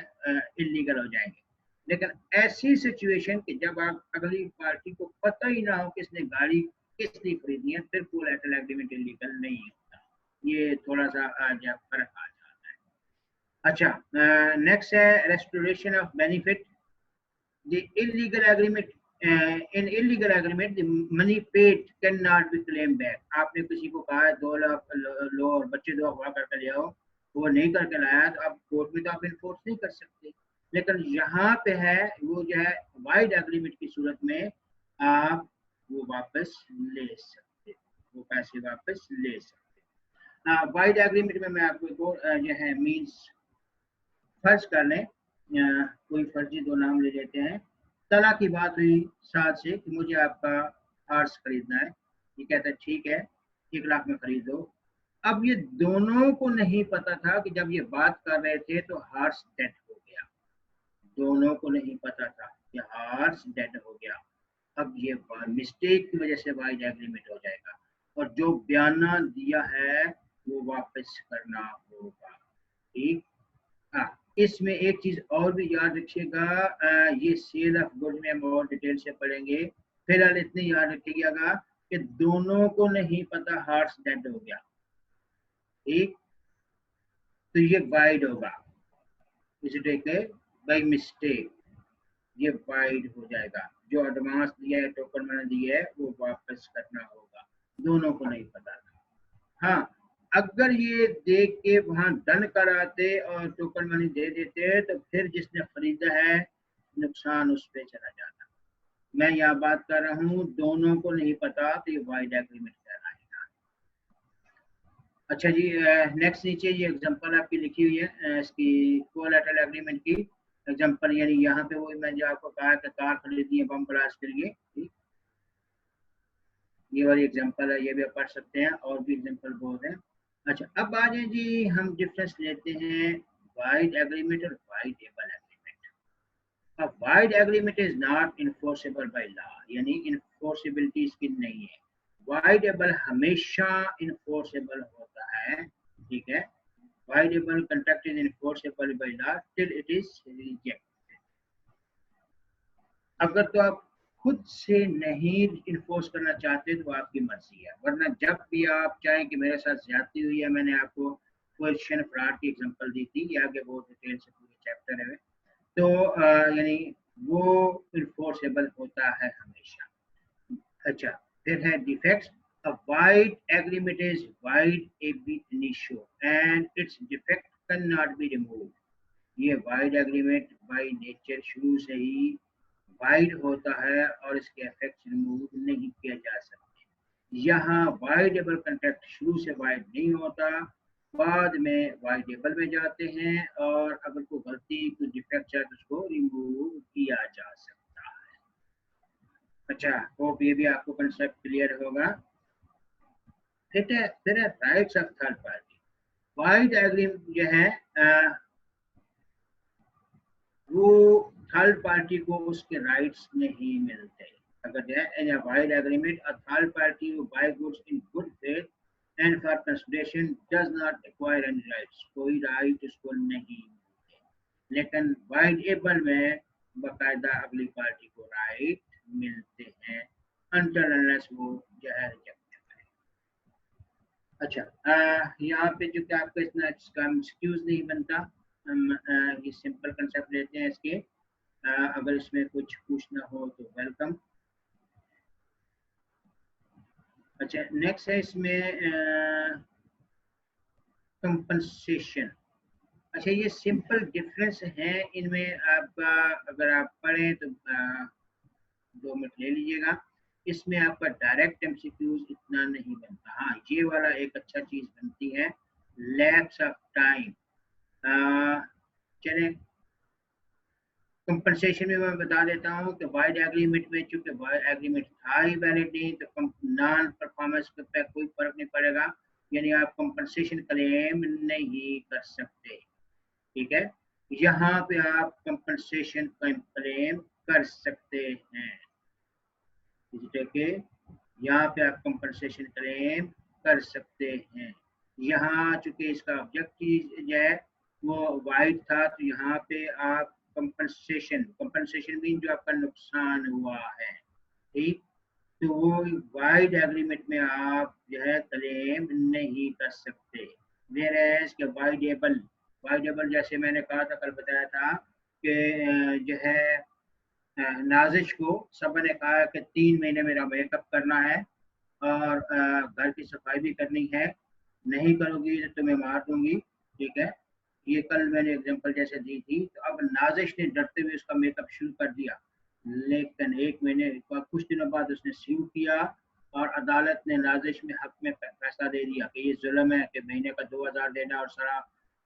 इलीगल हो जाएंगे। लेकिन ऐसी सिचुएशन कि जब आप अगली पार्टी को पता ही ना हो किसने गाड़ी किस लिए खरीदनी है, फिर कोलैटरल एग्रीमेंट इलीगल नहीं होता। ये थोड़ा सा फर्क आ जाता है। अच्छा, नेक्स्ट है restoration of benefit. The illegal agreement, in illegal agreement the money paid cannot be claimed back। आपने किसी को कहा है 2 लाख लो और बच्चे 2 अगवा करके ले आओ, वो नहीं करके लाया, तो आप कोर्ट में तो आप इन्फोर्स नहीं कर सकते। लेकिन यहाँ पे है वो जो है वाइड एग्रीमेंट की सूरत में आप वो वापस ले सकते, वो पैसे वापस ले सकते। वाइड एग्रीमेंट में मैं आपको एक और जो है मीन्स, फर्ज कर लें कोई फर्जी 2 नाम ले लेते हैं। तला की बात हुई साथ से कि मुझे आपका हार्स खरीदना है, ये कहता है ठीक है 1 लाख में खरीद दो। अब ये दोनों को नहीं पता था कि जब ये बात कर रहे थे तो हार्स डेड हो गया, दोनों को नहीं पता था कि हार्स डेड हो गया। अब ये मिस्टेक की वजह से वाइड एग्रीमेंट हो जाएगा और जो बयाना दिया है वो वापस करना होगा, ठीक। हाँ, इसमें एक चीज और भी याद रखिएगा, ये सेल ऑफ गुड्स में हम और डिटेल से पढ़ेंगे फिलहाल इतनी याद रखिएगा कि दोनों को नहीं पता हार्ट्स डेड हो गया, ठीक, तो ये वाइड होगा, इसे टेक बाय मिस्टेक, ये वाइड हो जाएगा। जो एडवांस दिया है, टोकन मैंने दिया है, वो वापस करना होगा। दोनों को नहीं पता था। हाँ, अगर ये देख के वहां डन कराते और टोकन मनी दे देते तो फिर जिसने खरीदा है नुकसान उस पर चला जाता। मैं यहाँ बात कर रहा हूँ दोनों को नहीं पता, तो ये वाइड एग्रीमेंट कहलाएगा। अच्छा जी, नेक्स्ट नीचे ये एग्जांपल आपकी लिखी हुई है इसकी कोलैटरल एग्रीमेंट की एग्जांपल, यानी यहाँ पे वो मैं जो आपको कहा कि कार खरीदनी है बम ब्लास्ट के लिए, ठीक, ये वाली एग्जांपल है, ये भी आप पढ़ सकते हैं, और भी एग्जांपल बहुत है। अच्छा, अब आ जाए जी, हम डिफरेंस लेते हैं वाइड एग्रीमेंट और वाइडेबल एग्रीमेंट। अब void agreement is not enforceable by law, यानी इन्फोर्सेबिलिटी इसकी नहीं है। वाइडेबल हमेशा इन्फोर्सेबल होता है, ठीक है। Voidable contract is enforceable by law till it is rejected. अगर तो आप खुद से नहीं इन्फोर्स करना चाहते तो आपकी मर्जी है, वरना जब भी आप चाहें कि मेरे साथ ज्यादती हुई है, मैंने आपको क्वेश्चन फ्रॉड की एग्जांपल दी थी, ये आगे बहुत डिटेल से पूरे चैप्टर है, तो यानी वो इन्फोर्सेबल होता है हमेशा। अच्छा, फिर है defects. A wide agreement is wide ab initio and its defect cannot be removed. ये वाइड एग्रीमेंट बाय नेचर शुरू से ही वाइड होता है और इसके इफेक्ट्स रिमूव नहीं किए जा सकते। यहाँ वाइडेबल कॉन्ट्रैक्ट शुरू से वाइड नहीं होता, बाद में वाइडेबल में जाते हैं, और अगर कोई गलती कोई डिफेक्ट है तो उसको रिमूव किया जा सकता है। अच्छा, होप ये भी आपको कंसेप्ट क्लियर होगा। फिर है rights of third party. Wide agreement जो है वो थर्ड पार्टी को उसके राइट्स नहीं मिलते। अगर जो है in a void agreement a third party who buy goods in good faith and for consideration does not acquire any rights, कोई राइट उसको नहीं मिलते। लेकिन वाइडेबल में बाकायदा अगली पार्टी को राइट मिलते हैं until unless वो जो है रिजेक्ट करे। अच्छा, यहाँ पे जो कि आपको इतना एक्सक्यूज नहीं बनता, हम ये सिंपल कंसेप्ट लेते हैं इसके। अगर इसमें कुछ पूछना हो तो वेलकम। अच्छा, नेक्स्ट है इसमें कंपनसेशन। अच्छा, ये सिंपल डिफरेंस है इनमें, आपका अगर आप पढ़ें तो 2 मिनट ले लीजिएगा। इसमें आपका डायरेक्ट एमसीक्यूज इतना नहीं बनता। हाँ, ये वाला एक अच्छा चीज बनती है, लैप्स ऑफ टाइम। चले, कंपनसेशन में मैं बता देता हूँ कि वाइड एग्रीमेंट में चूंकि वाइड एग्रीमेंट था ही वैलिड नहीं, तो नॉन परफॉर्मेंस पे कोई फर्क नहीं पड़ेगा, यानी आप कंपनसेशन क्लेम नहीं कर सकते, ठीक है। यहाँ पे आप कंपनसेशन क्लेम कर सकते हैं, के यहाँ पे आप कंपनसेशन क्लेम कर सकते हैं। यहाँ चूंकि इसका ऑब्जेक्टिव जो है वो वाइड था, तो यहाँ पे आप कंपनसेशन मीन जो आपका नुकसान हुआ है, ठीक, तो वो वाइड एग्रीमेंट में आप जो है क्लेम नहीं कर सकते। वेयरएज के वाइडेबल जैसे मैंने कहा था, कल बताया था कि जो है नाजिश को सब ने कहा कि 3 महीने मेरा मेकअप करना है और घर की सफाई भी करनी है, नहीं करोगी तो तुम्हें मार दूंगी, ठीक है। ये कल मैंने एग्जांपल जैसे दी थी। तो अब नाजिश ने डरते हुए उसका मेकअप शुरू कर दिया, लेकिन 1 महीने कुछ दिनों बाद उसने शुरू किया और अदालत ने नाजिश में हक में फैसला दे दिया कि ये जुल्म है कि महीने का 2000 देना और सारा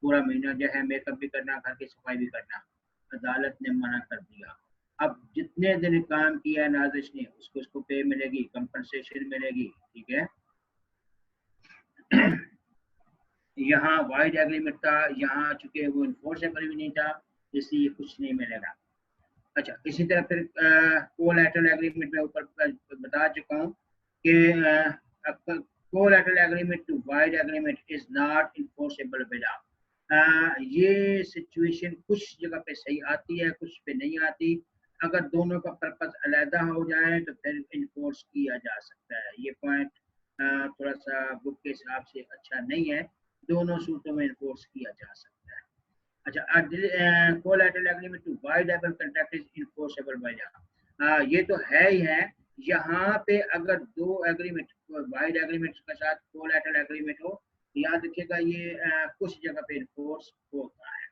पूरा महीना जो है मेकअप भी करना, घर की सफाई भी करना। अदालत ने मना कर दिया। अब जितने दिन काम किया है नाजिश ने, उसको पे मिलेगी, कंपनसेशन मिलेगी, ठीक है। यहाँ वाइड एग्रीमेंट था, यहाँ चूंकि वो इन्फोर्सेबल भी नहीं था, इसलिए कुछ नहीं मिलेगा। अच्छा, इसी तरह फिर कोलैटरल एग्रीमेंट में ऊपर बता चुका हूँ कि collateral agreement to void agreement is not enforceable बिला। ये सिचुएशन कुछ जगह पे सही आती है, कुछ पे नहीं आती। अगर दोनों का पर्पस अलहदा हो जाए तो फिर इन्फोर्स किया जा सकता है। ये पॉइंट थोड़ा सा बुक के हिसाब से अच्छा नहीं है, दोनों सूरतों में इन्फोर्स किया जा सकता है। अच्छा, collateral agreement to voidable contract is enforceable by law. ये तो है ही है, यहाँ पे अगर दो एग्रीमेंट वाइड एग्रीमेंट के साथ कोलैटरल एग्रीमेंट हो, याद रखिएगा ये कुछ जगह पे इन्फोर्स होता है।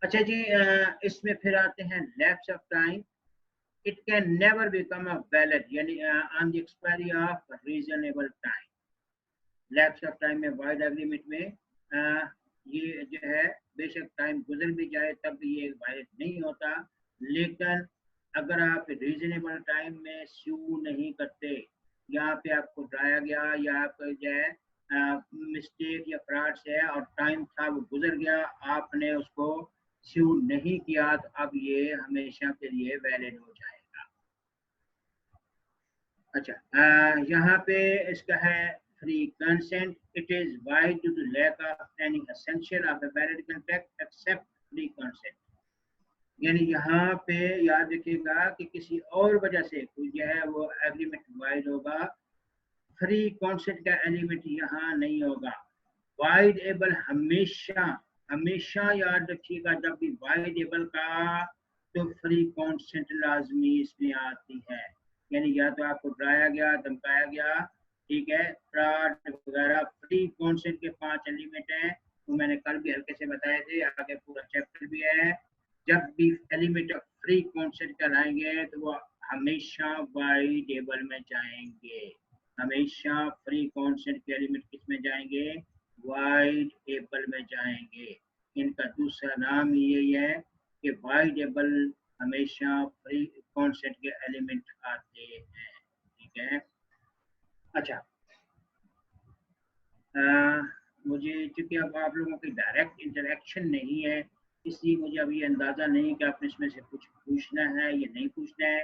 अच्छा जी, इसमें फिर आते हैं lapse of time. It can never become a valid यानी on the expiry of reasonable time. Lapse of time में वाइड एग्रीमेंट में ये जो है बेशक टाइम गुजर भी जाए तब भी ये वैलिड नहीं होता, लेकिन अगर आप रीजनेबल टाइम में स्यू नहीं करते, यहाँ पे आपको डराया गया या आपका जो है मिस्टेक या फ्रॉड से है और टाइम था वो गुजर गया, आपने उसको स्यू नहीं किया, तो अब ये हमेशा के लिए वैलिड हो जाएगा। अच्छा, यहाँ पे इसका है free consent. It is void due to lack of any essential of a valid contract except free consent. यानी यहाँ पे याद रखिएगा कि किसी और वजह से कोई जो है वो एग्रीमेंट वाइड होगा, फ्री कॉन्सेंट का एलिमेंट यहाँ नहीं होगा। वाइड एबल हमेशा हमेशा याद रखिएगा, जब भी वाइड एबल का तो फ्री कॉन्सेंट लाजमी इसमें आती है। यानी या तो आपको डराया गया, धमकाया गया, ठीक है, फ्रॉड वगैरह, फ्री कॉन्सेंट के 5 एलिमेंट हैं, वो मैंने कल भी हल्के से बताए थे, आगे पूरा चैप्टर भी है। जब भी एलिमेंट ऑफ फ्री कॉन्सेंट कराएंगे तो वो हमेशा वाइडेबल में जाएंगे, हमेशा फ्री कॉन्सेंट के एलिमेंट किस में जाएंगे, वाइडेबल में जाएंगे। इनका दूसरा नाम ही यही है कि वाइडेबल हमेशा फ्री कॉन्सेंट के एलिमेंट आते हैं, ठीक है। अच्छा, मुझे चूंकि अब आप लोगों की डायरेक्ट इंटरेक्शन नहीं है, इसलिए मुझे अभी अंदाज़ा नहीं कि आपने इसमें से कुछ पूछना है या नहीं पूछना है।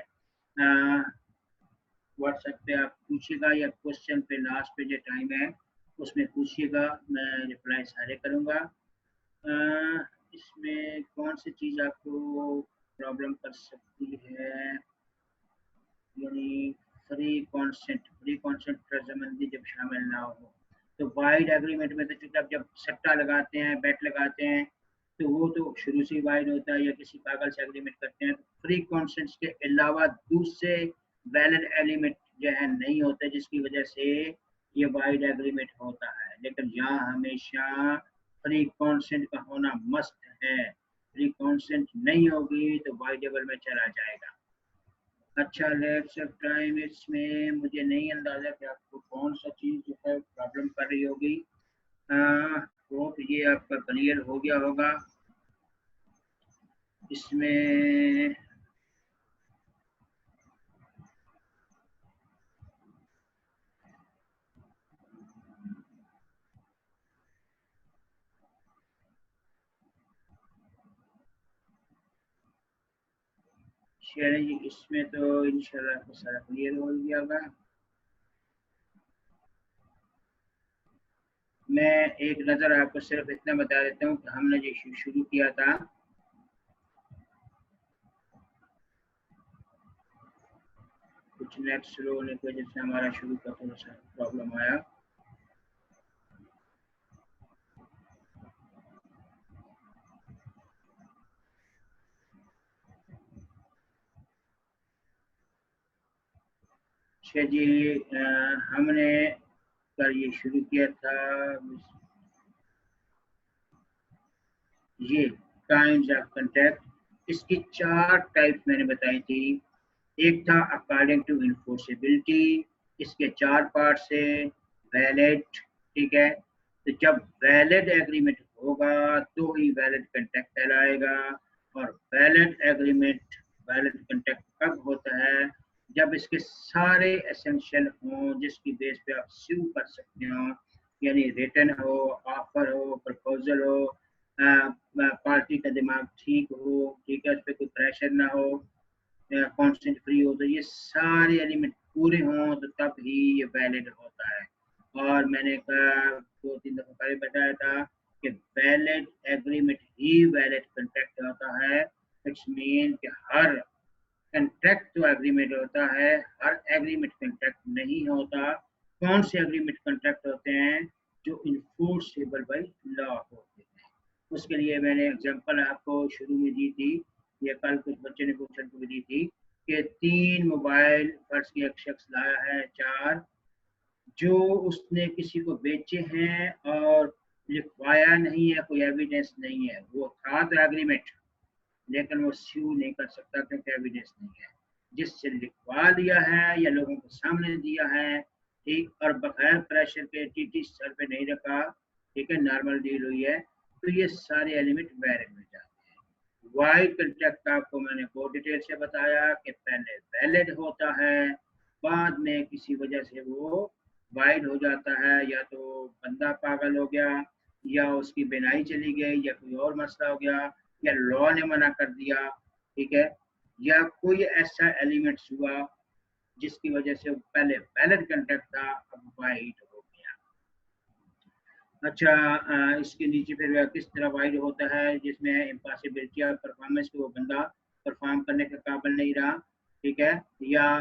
व्हाट्सएप पे आप पूछिएगा या क्वेश्चन पे लास्ट पे जो टाइम है उसमें पूछिएगा, मैं रिप्लाई सारे करूँगा। इसमें कौन सी चीज़ आपको प्रॉब्लम कर सकती है, यानी फ्री कॉन्सेंट रजामंदी जब शामिल ना हो, तो वाइड एग्रीमेंट में तो चूंकि आप जब सट्टा लगाते हैं, बेट लगाते हैं, तो वो तो शुरू से वाइड होता है, या किसी पागल से एग्रीमेंट करते हैं, तो फ्री कॉन्सेंट के अलावा दूसरे वैलिड एलिमेंट जो है नहीं होते, जिसकी वजह से ये वाइड एग्रीमेंट होता है। लेकिन यहाँ हमेशा फ्री कॉन्सेंट का होना मस्ट है, फ्री कॉन्सेंट नहीं होगी तो वाइडेबल में चला जाएगा। अच्छा, लैप्स ऑफ टाइम, इसमें मुझे नहीं अंदाजा कि आपको कौन सा चीज़ जो है प्रॉब्लम कर रही होगी। होप ये आपका क्लियर हो गया होगा। इसमें शेयरिंग, इसमें तो इंशाल्लाह आपको सारा क्लियर हो गया होगा। मैं एक नज़र आपको सिर्फ इतना बता देता हूँ कि हमने जो शुरू किया था, कुछ नेट स्लो होने की वजह से हमारा शुरू का थोड़ा सा प्रॉब्लम आया। अच्छा जी, हमने कल ये शुरू किया था, ये काइंड्स ऑफ कॉन्ट्रैक्ट, इसकी 4 टाइप मैंने बताई थी। एक था अकॉर्डिंग टू इन्फोर्सेबिलिटी, इसके 4 पार्ट्स है। वैलिड, ठीक है, तो जब वैलिड एग्रीमेंट होगा तो ही वैलिड कॉन्ट्रैक्ट कहलाएगा। और वैलिड एग्रीमेंट, वैलिड कॉन्ट्रैक्ट कब होता है, जब इसके सारे एसेंशियल हों जिसकी बेस पे आप स्यू कर सकते हो, यानी रिटर्न हो, ऑफर हो, प्रपोजल हो, पार्टी का दिमाग ठीक हो, ठीक है, उस पर कोई प्रेशर ना हो, कॉन्स्टेंट फ्री हो, तो ये सारे एलिमेंट पूरे हों तो तब ही ये वैलिड होता है। और मैंने 2-3 दफा पहले बताया था कि वैलिड एग्रीमेंट ही वैलिड कॉन्ट्रैक्ट होता है। इट्स मीन कि एग्रीमेंट होता है, हर एग्रीमेंट कॉन्ट्रैक्ट नहीं होता। कौन से एग्रीमेंट कॉन्ट्रैक्ट होते हैं जो इन्फोर्सेबल बाय लॉ होते हैं। उसके लिए मैंने एग्जांपल आपको शुरू में दी थी, या कल कुछ बच्चे ने क्वेश्चन को दी थी कि 3 मोबाइल फर्ज की एक शख्स लाया है 4, जो उसने किसी को बेचे हैं और लिखवाया नहीं है, कोई एविडेंस नहीं है। वो था तो एग्रीमेंट, लेकिन वो स्यू नहीं कर सकता क्योंकि एविडेंस नहीं है। जिससे लिखवा लिया है या लोगों के सामने दिया है, ठीक, और बगैर प्रेशर के टीटी सर पे नहीं रखा, ठीक है, नॉर्मल डील हुई है, तो ये सारे एलिमेंट वैलिड हो जाते हैं। वाइड कॉन्ट्रैक्ट आपको मैंने बहुत डिटेल से बताया कि पहले वैलिड होता है, बाद में किसी वजह से वो वाइड हो जाता है, या तो बंदा पागल हो गया, या उसकी बिनाई चली गई, या कोई और मसला हो गया, या लॉ ने मना कर दिया, ठीक है, या कोई ऐसा एलिमेंट्स हुआ जिसकी वजह से पहले वैलिड कॉन्ट्रैक्ट था, अब वाइड हो गया। अच्छा, इसके नीचे फिर किस तरह वाइड होता है, जिसमें इम्पॉसिबिलिटी ऑफ परफॉर्मेंस को वो बंदा परफॉर्म करने के काबिल नहीं रहा, ठीक है, या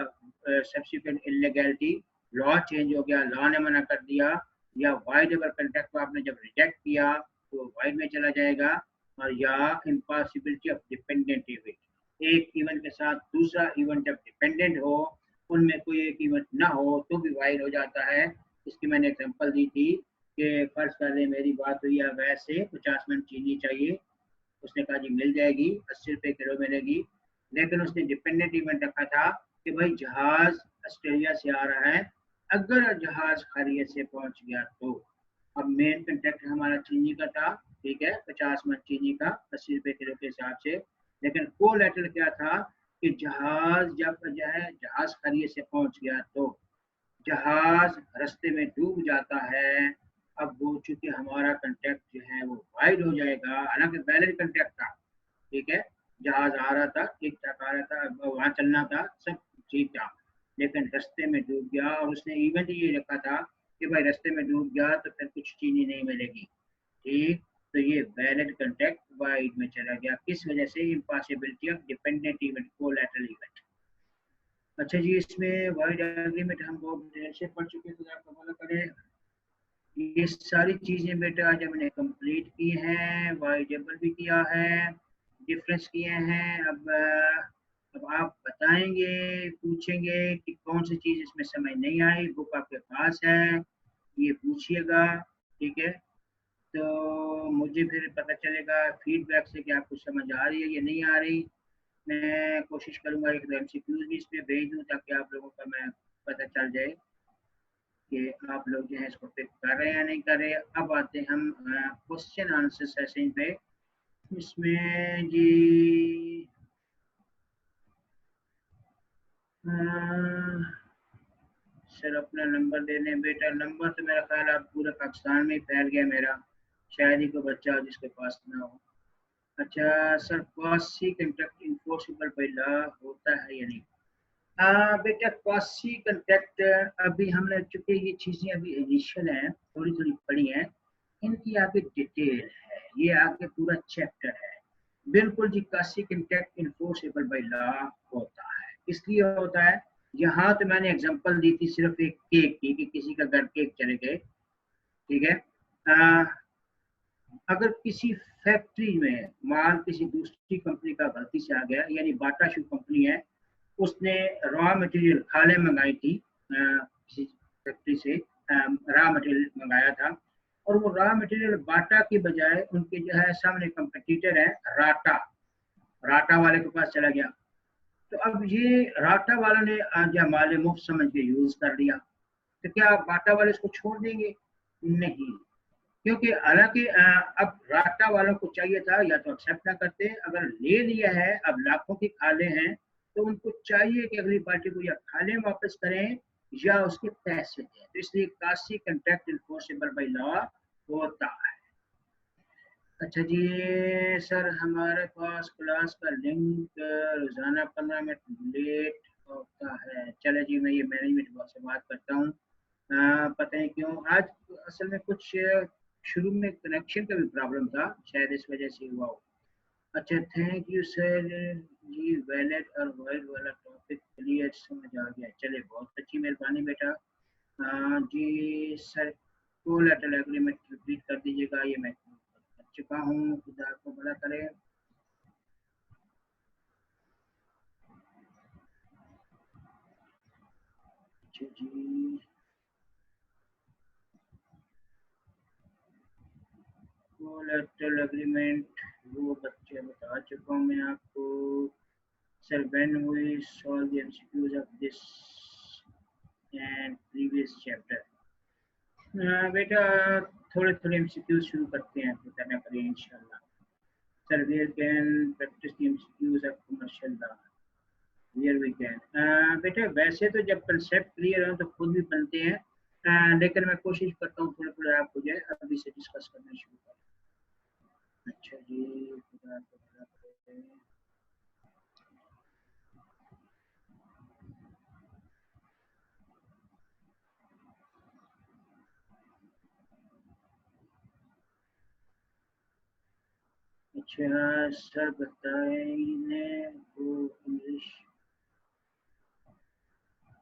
सब्सिक्वेंट इलीगैलिटी, लॉ चेंज हो गया, लॉ ने मना कर दिया, या वाइड एवर कॉन्ट्रैक्ट को आपने जब रिजेक्ट किया तो वाइड में चला जाएगा, और या इम्पॉसिबिलिटी ऑफ डिपेंडेंट इवेंट, एक इवेंट के साथ दूसरा इवेंट जब डिपेंडेंट हो, उनमें कोई एक इवेंट ना हो तो भी वाइड हो जाता है। इसकी मैंने एग्जांपल दी थी कि फर्ज कर ले मेरी बात हुई है, वैसे 50 मिनट चीनी चाहिए, उसने कहा जी मिल जाएगी, 80 रुपये किलो मिलेगी, लेकिन उसने डिपेंडेंट इवेंट रखा था कि भाई जहाज ऑस्ट्रेलिया से आ रहा है, अगर जहाज खैरियत से पहुंच गया तो। अब मेन कंट्रैक्ट हमारा चीनी का था, ठीक है, 50 मन चीनी का 80 रुपये किलो के हिसाब से, लेकिन कोलैटरल क्या था कि जहाज जब जो है जहाज खैरियत से पहुंच गया तो। जहाज रास्ते में डूब जाता है, अब वो चूंकि हमारा कंट्रैक्ट जो है वो वाइड हो जाएगा, हालांकि वैलिड कंट्रैक्ट था, ठीक है, जहाज आ रहा था, ठीक ठाक आ रहा था, वहां चलना था, सब ठीक था, लेकिन रास्ते में डूब गया, और उसने इवेंट ये रखा था कि भाई रास्ते में डूब गया तो फिर कुछ चीनी नहीं मिलेगी, ठीक, तो ये वैलिड कंट्रैक्ट वाइड में चला गया। किस वजह से? Impossibility of dependent event, collateral event. अच्छा जी, इसमें वाइड एग्रीमेंट हम बहुत देर से पढ़ चुके थे, आपको फॉलो करें। ये सारी चीजें बेटा आज हमने कंप्लीट की हैं, वाइडेबल भी किया है, डिफरेंस किए हैं। अब आप बताएंगे, पूछेंगे कि कौन सी चीज इसमें समझ नहीं आई, बुक आपके पास है, ये पूछिएगा, ठीक है, तो मुझे फिर पता चलेगा फीडबैक से कि आपको समझ आ रही है या नहीं आ रही। मैं कोशिश करूंगा एक MCQs भी इस पे भेज दूं ताकि आप लोगों का मैं पता चल जाए कि आप लोग जो है इसको पिक कर रहे हैं या नहीं कर रहे। अब आते हैं हम क्वेश्चन आंसर सेशन पे। इसमें जी सर अपना नंबर दे दें बेटा। नंबर तो मेरा ख्याल अब पूरे पाकिस्तान में ही फैल गया मेरा, शायद ही कोई बच्चा हो जिसके पास ना हो। अच्छा sir, quasi contract enforceable by law होता है या नहीं? बेटा क्वासी कंट्रैक्ट अभी हमने, चूंकि ये चीजें अभी इनिशियल हैं, थोड़ी थोड़ी पढ़ी हैं, इनकी आगे डिटेल है, ये आगे पूरा चैप्टर है। बिल्कुल जी, quasi contract enforceable by law होता है। इसलिए होता है, यहाँ तो मैंने एग्जांपल दी थी सिर्फ एक केक की कि किसी का घर केक चले गए, ठीक है, अगर किसी फैक्ट्री में माल किसी दूसरी कंपनी का गलती से आ गया, यानी बाटा शू कंपनी है, उसने रॉ मटेरियल खाले मंगाई थी किसी फैक्ट्री से, रॉ मटेरियल मंगाया था, और वो रॉ मटेरियल बाटा की बजाय उनके जो है सामने कंपटीटर है राटा, राटा वाले के पास चला गया। तो अब ये राटा वालों ने आज माल मुफ्त समझ के यूज कर लिया, तो क्या बाटा वाले इसको छोड़ देंगे? नहीं, क्योंकि हालांकि अब रास्ता वालों को चाहिए था या तो एक्सेप्ट ना करते, अगर ले लिया है, अब लाखों की खाले हैं, तो उनको चाहिए कि अगली पार्टी को या खाले वापस करें या उसके पैसे दें। तो इसलिए quasi contract enforceable by law होता है। अच्छा जी सर, हमारे पास क्लास का लिंक रोजाना 15 मिनट लेट होता है। चले जी, मैं ये मैनेजमेंट बॉस से बात करता हूँ। पता नहीं क्यों आज असल में कुछ शुरू में कनेक्शन का भी प्रॉब्लम था, शायद इस वजह से हुआ हो। अच्छा, thank you sir ji, valid और वाइड वाला टॉपिक क्लियर समझ आ गया। चले, बहुत अच्छी मेहरबानी बेटा। जी सर, कोलैटरल एग्रीमेंट रिपीट कर दीजिएगा, ये मैं कर चुका हूँ, खुदा आपको भला करे। अच्छा जी, कोलैटरल एग्रीमेंट वो बच्चे बता चुका हूँ मैं आपको। Sir, when we solve the MCQs of this and previous chapter, बेटा थोड़े थोड़े MCQs शुरू करते हैं, तो करना करें इंशाल्लाह। Sir, where can practice the MCQs of commercial law? Where we can, बेटा वैसे तो जब कंसेप्ट क्लियर हो तो खुद भी बनते हैं, लेकिन मैं कोशिश करता हूँ थोड़े थोड़े आपको जो है अभी से डिस्कस करना शुरू करें। अच्छा जी, खुदा आपको भला करे। अच्छा सर, बताइए वो इंग्लिश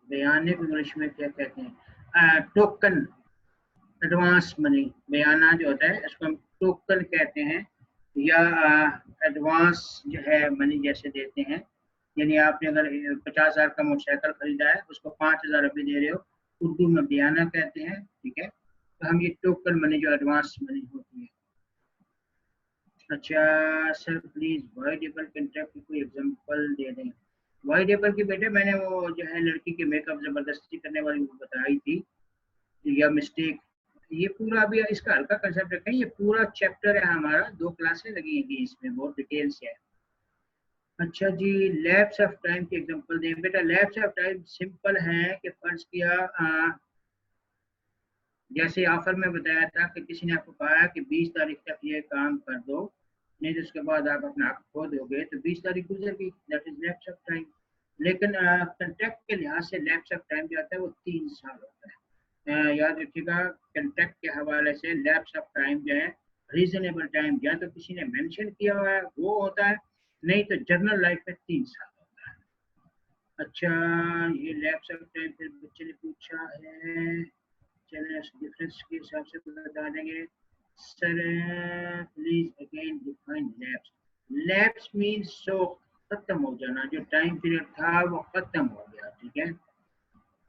बयाने को इंग्लिश में क्या कहते हैं? Token, advance money. बयाना जो होता है इसको हम टोकन कहते हैं, या एडवांस जो है मनी जैसे देते हैं। यानी आपने अगर 50,000 का मोटरसाइकिल खरीदा है, उसको 5,000 अभी दे रहे हो, उर्दू में बयाना कहते हैं, ठीक है। तो हम ये टोकन मनी जो एडवांस मनी होती है। अच्छा sir, please wide able contract की कोई एग्जांपल दे दें। वाइड एबल की बेटे मैंने वो जो है लड़की के मेकअप जबरदस्ती करने वाली वो बताई थी, या मिस्टेक। ये पूरा अभी इसका हल्का कंसेप्ट रखें, ये पूरा चैप्टर है हमारा, 2 क्लासें लगी हैं इसमें, बहुत डिटेल से है। अच्छा जी, लैप्स ऑफ टाइम की एग्जांपल दें। बेटा लैप्स ऑफ टाइम सिंपल है कि फर्ज किया, जैसे ऑफर में बताया था कि किसी ने आपको कहा कि 20 तारीख तक ये काम कर दो, नहीं तो उसके बाद आप अपना हक खो दोगे, तो 20 तारीख गुजर गई, that is lapse of time. लेकिन कंट्रैक्ट के लिहाज से लैप्स ऑफ टाइम जो आता है वो 3 साल होता है। याद रखिएगा, कंट्रैक्ट के हवाले से लैप्स ऑफ टाइम जो है, रीजनेबल टाइम या तो किसी ने मेंशन किया हुआ है वो होता है, नहीं तो जनरल लाइफ में 3 साल होता है। अच्छा, ये लैप्स ऑफ टाइम फिर बच्चे ने पूछा है, चलिए डिफरेंस के हिसाब से बता देंगे। Sir please again define lapse. Lapse means सो खत्म हो जाना, जो टाइम पीरियड था वो खत्म हो गया, ठीक है।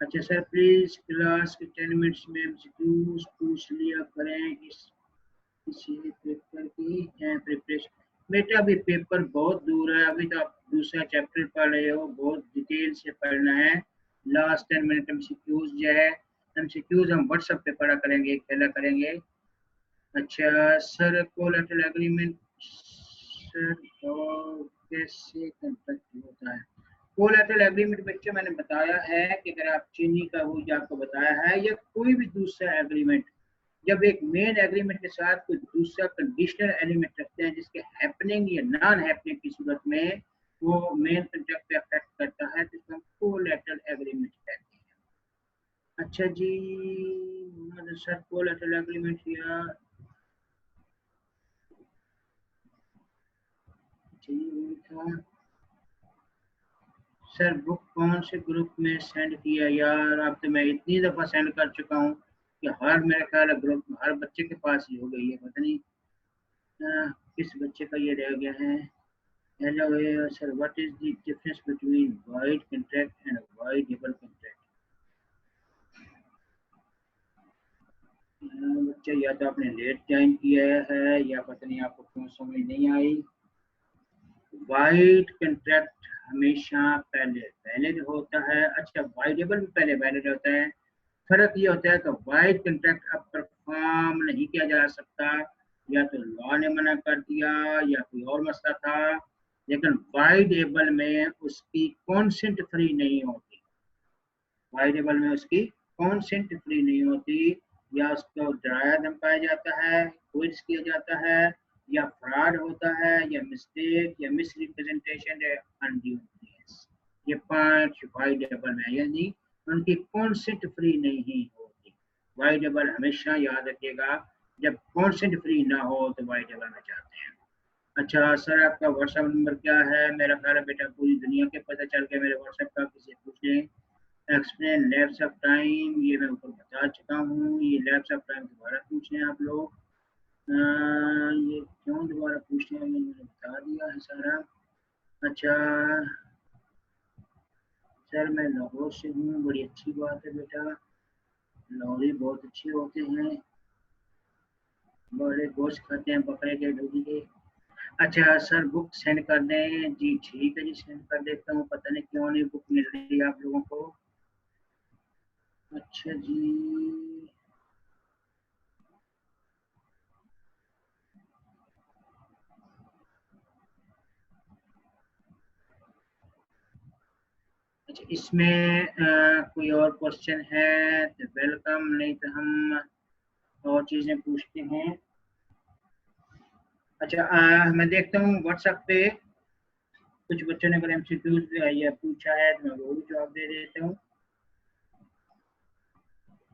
अच्छा सर, प्लीज क्लास के 10 मिनट्स में एमसीक्यूज पूछ लिया करें किसी पेपर की प्रिपरेशन। बेटा अभी पेपर बहुत दूर है, अभी तो आप दूसरा चैप्टर पढ़ रहे हो, बहुत डिटेल से पढ़ना है। लास्ट 10 मिनट एमसीक्यूज जो है, एमसीक्यूज हम व्हाट्सएप पे पढ़ा करेंगे, पहला करेंगे। अच्छा सर, कोलैटरल एग्रीमेंट सर और कैसे कंडक्ट होता है? कोलैटरल एग्रीमेंट बच्चे मैंने बताया है कि अगर आप चीनी का वो जो आपको बताया है, या कोई भी दूसरा एग्रीमेंट, जब एक मेन एग्रीमेंट के साथ कोई दूसरा कंडीशनल एलिमेंट रखते हैं जिसके हैपनिंग या नॉन हैपनिंग की सूरत में वो मेन कंट्रैक्ट पे अफेक्ट करता है, तो इसको हम कोलैटरल एग्रीमेंट कहते हैं। अच्छा जी, मोहम्मद सर, कोलैटरल एग्रीमेंट या जी था। सर बुक कौन से ग्रुप में सेंड किया यार? अब तो मैं इतनी दफ़ा सेंड कर चुका हूँ कि हर, मेरा ख्याल है ग्रुप हर बच्चे के पास ही हो गई है, पता नहीं किस बच्चे का ये रह गया है। Hello sir, what is the difference between wide contract and voidable contract? बच्चे या तो आपने लेट ज्वाइन किया है या पता नहीं आपको क्यों समझ नहीं आई। वाइड कॉन्ट्रैक्ट हमेशा पहले वैलिड होता है। अच्छा, वाइडेबल भी पहले वैलिड होता है। फर्क ये होता है कि वाइड कॉन्ट्रैक्ट अब परफॉर्म नहीं किया जा सकता, या तो लॉ ने मना कर दिया या कोई और मसला था, लेकिन वाइडेबल में उसकी कॉन्सेंट फ्री नहीं होती। वाइडेबल में उसकी कॉन्सेंट फ्री नहीं होती, या उसको डराया धमकाया जाता है, क्विज किया जाता है, या फ्रॉड होता है, या मिस्टेक या मिस रिप्रेजेंटेशन या अनड्यू इन्फ्लुएंस। ये 5 वाइडेबल में, यानी उनकी कॉन्सेंट फ्री नहीं होती। वाइडेबल हमेशा याद रखिएगा, जब कॉन्सेंट फ्री ना हो तो वाइडेबल में जाते हैं। अच्छा सर, आपका व्हाट्सएप नंबर क्या है? मेरा ख्याल है बेटा पूरी दुनिया के पता चल गया मेरे व्हाट्सएप का, किसी पूछ लें। एक्सप्लेन लैप्स ऑफ टाइम, ये मैं ऊपर बता चुका हूँ। ये लैप्स ऑफ टाइम दोबारा पूछ लें आप लोग। ये क्यों दोबारा पूछ रहे हैं, ये मैंने बता दिया है सारा। अच्छा सर, मैं लाहौर से हूँ, बड़ी अच्छी बात है बेटा, लाहौरी बहुत अच्छे होते हैं, बड़े गोश्त खाते हैं बकरे के, डोरी के। अच्छा सर, बुक सेंड कर दें? जी ठीक है जी, सेंड कर देता हूँ। पता नहीं क्यों नहीं बुक मिल रही आप लोगों को। अच्छा जी, अच्छा इसमें कोई और क्वेश्चन है तो वेलकम, नहीं तो हम और चीजें पूछते हैं। अच्छा मैं देखता हूँ व्हाट्सएप पे कुछ बच्चों ने अगर एमसीक्यूज या पूछा है तो मैं वो भी जवाब दे देता हूँ।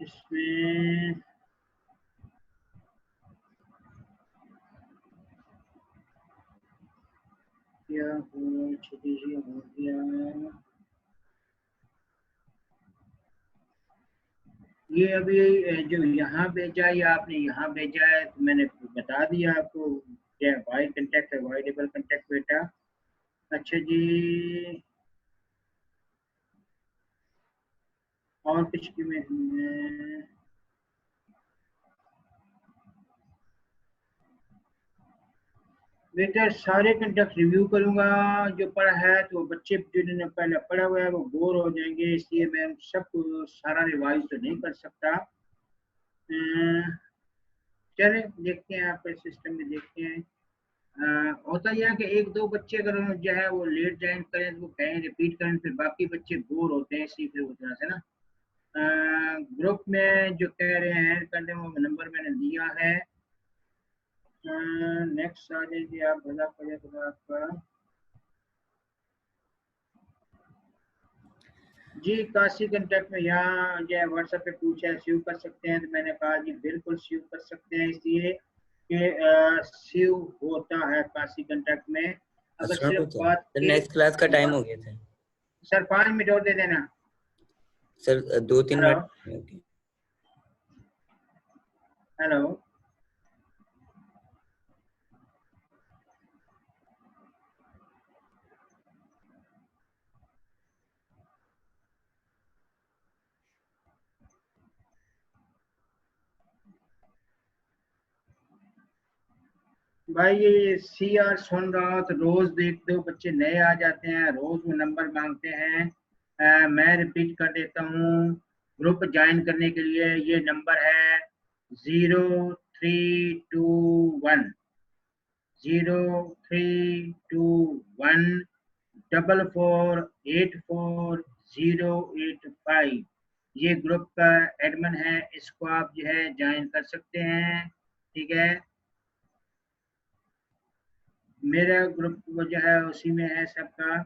इसमें क्या हुआ, छोटी सी हो गया ये अभी जो यहाँ भेजा या आपने यहाँ भेजा है तो मैंने बता दिया आपको। क्या वाई कंटेक्ट है, वाई डबल कंटेक्ट बेटा। अच्छा जी, और कुछ भी मैं बेटा सारे कंटेक्ट रिव्यू करूंगा जो पढ़ा है, तो बच्चे जिन्होंने पहले पढ़ा हुआ है वो बोर हो जाएंगे, इसलिए मैं सब सारा रिवाइज तो नहीं कर सकता। चले देखते हैं, आपके सिस्टम में देखते हैं। होता यह है कि एक दो बच्चे अगर जो है वो लेट ज्वाइन करें तो वो कहें रिपीट करें, फिर बाकी बच्चे बोर होते हैं, इसी फिर वो तरह से ना। ग्रुप में जो कह रहे हैं ऐड कर दें वो नंबर मैंने दिया है। नेक्स्ट आ जाइए आप, भला पड़े तो आपका जी। काशी कंटेक्ट में यहाँ जो है व्हाट्सएप पे पूछा है सीव कर सकते हैं, तो मैंने कहा जी बिल्कुल सीव कर सकते हैं, इसलिए कि सीव होता है काशी कंटेक्ट में। अगर अस्सलाम सिर्फ वालेकुम बात सर, के नेक्स्ट क्लास का टाइम हो गया था सर 5 मिनट और दे देना। Sir, 2-3 minute. Hello okay. Hello भाई, ये सी आर सुन रहा हो तो रोज देख दो, बच्चे नए आ जाते हैं, रोज वो नंबर मांगते हैं। मैं रिपीट कर देता हूँ, ग्रुप ज्वाइन करने के लिए ये नंबर है 0321 0321 4484 085। ये ग्रुप का एडमिन है, इसको आप जो है ज्वाइन कर सकते हैं। ठीक है, मेरा ग्रुप वो जो है उसी में है सबका।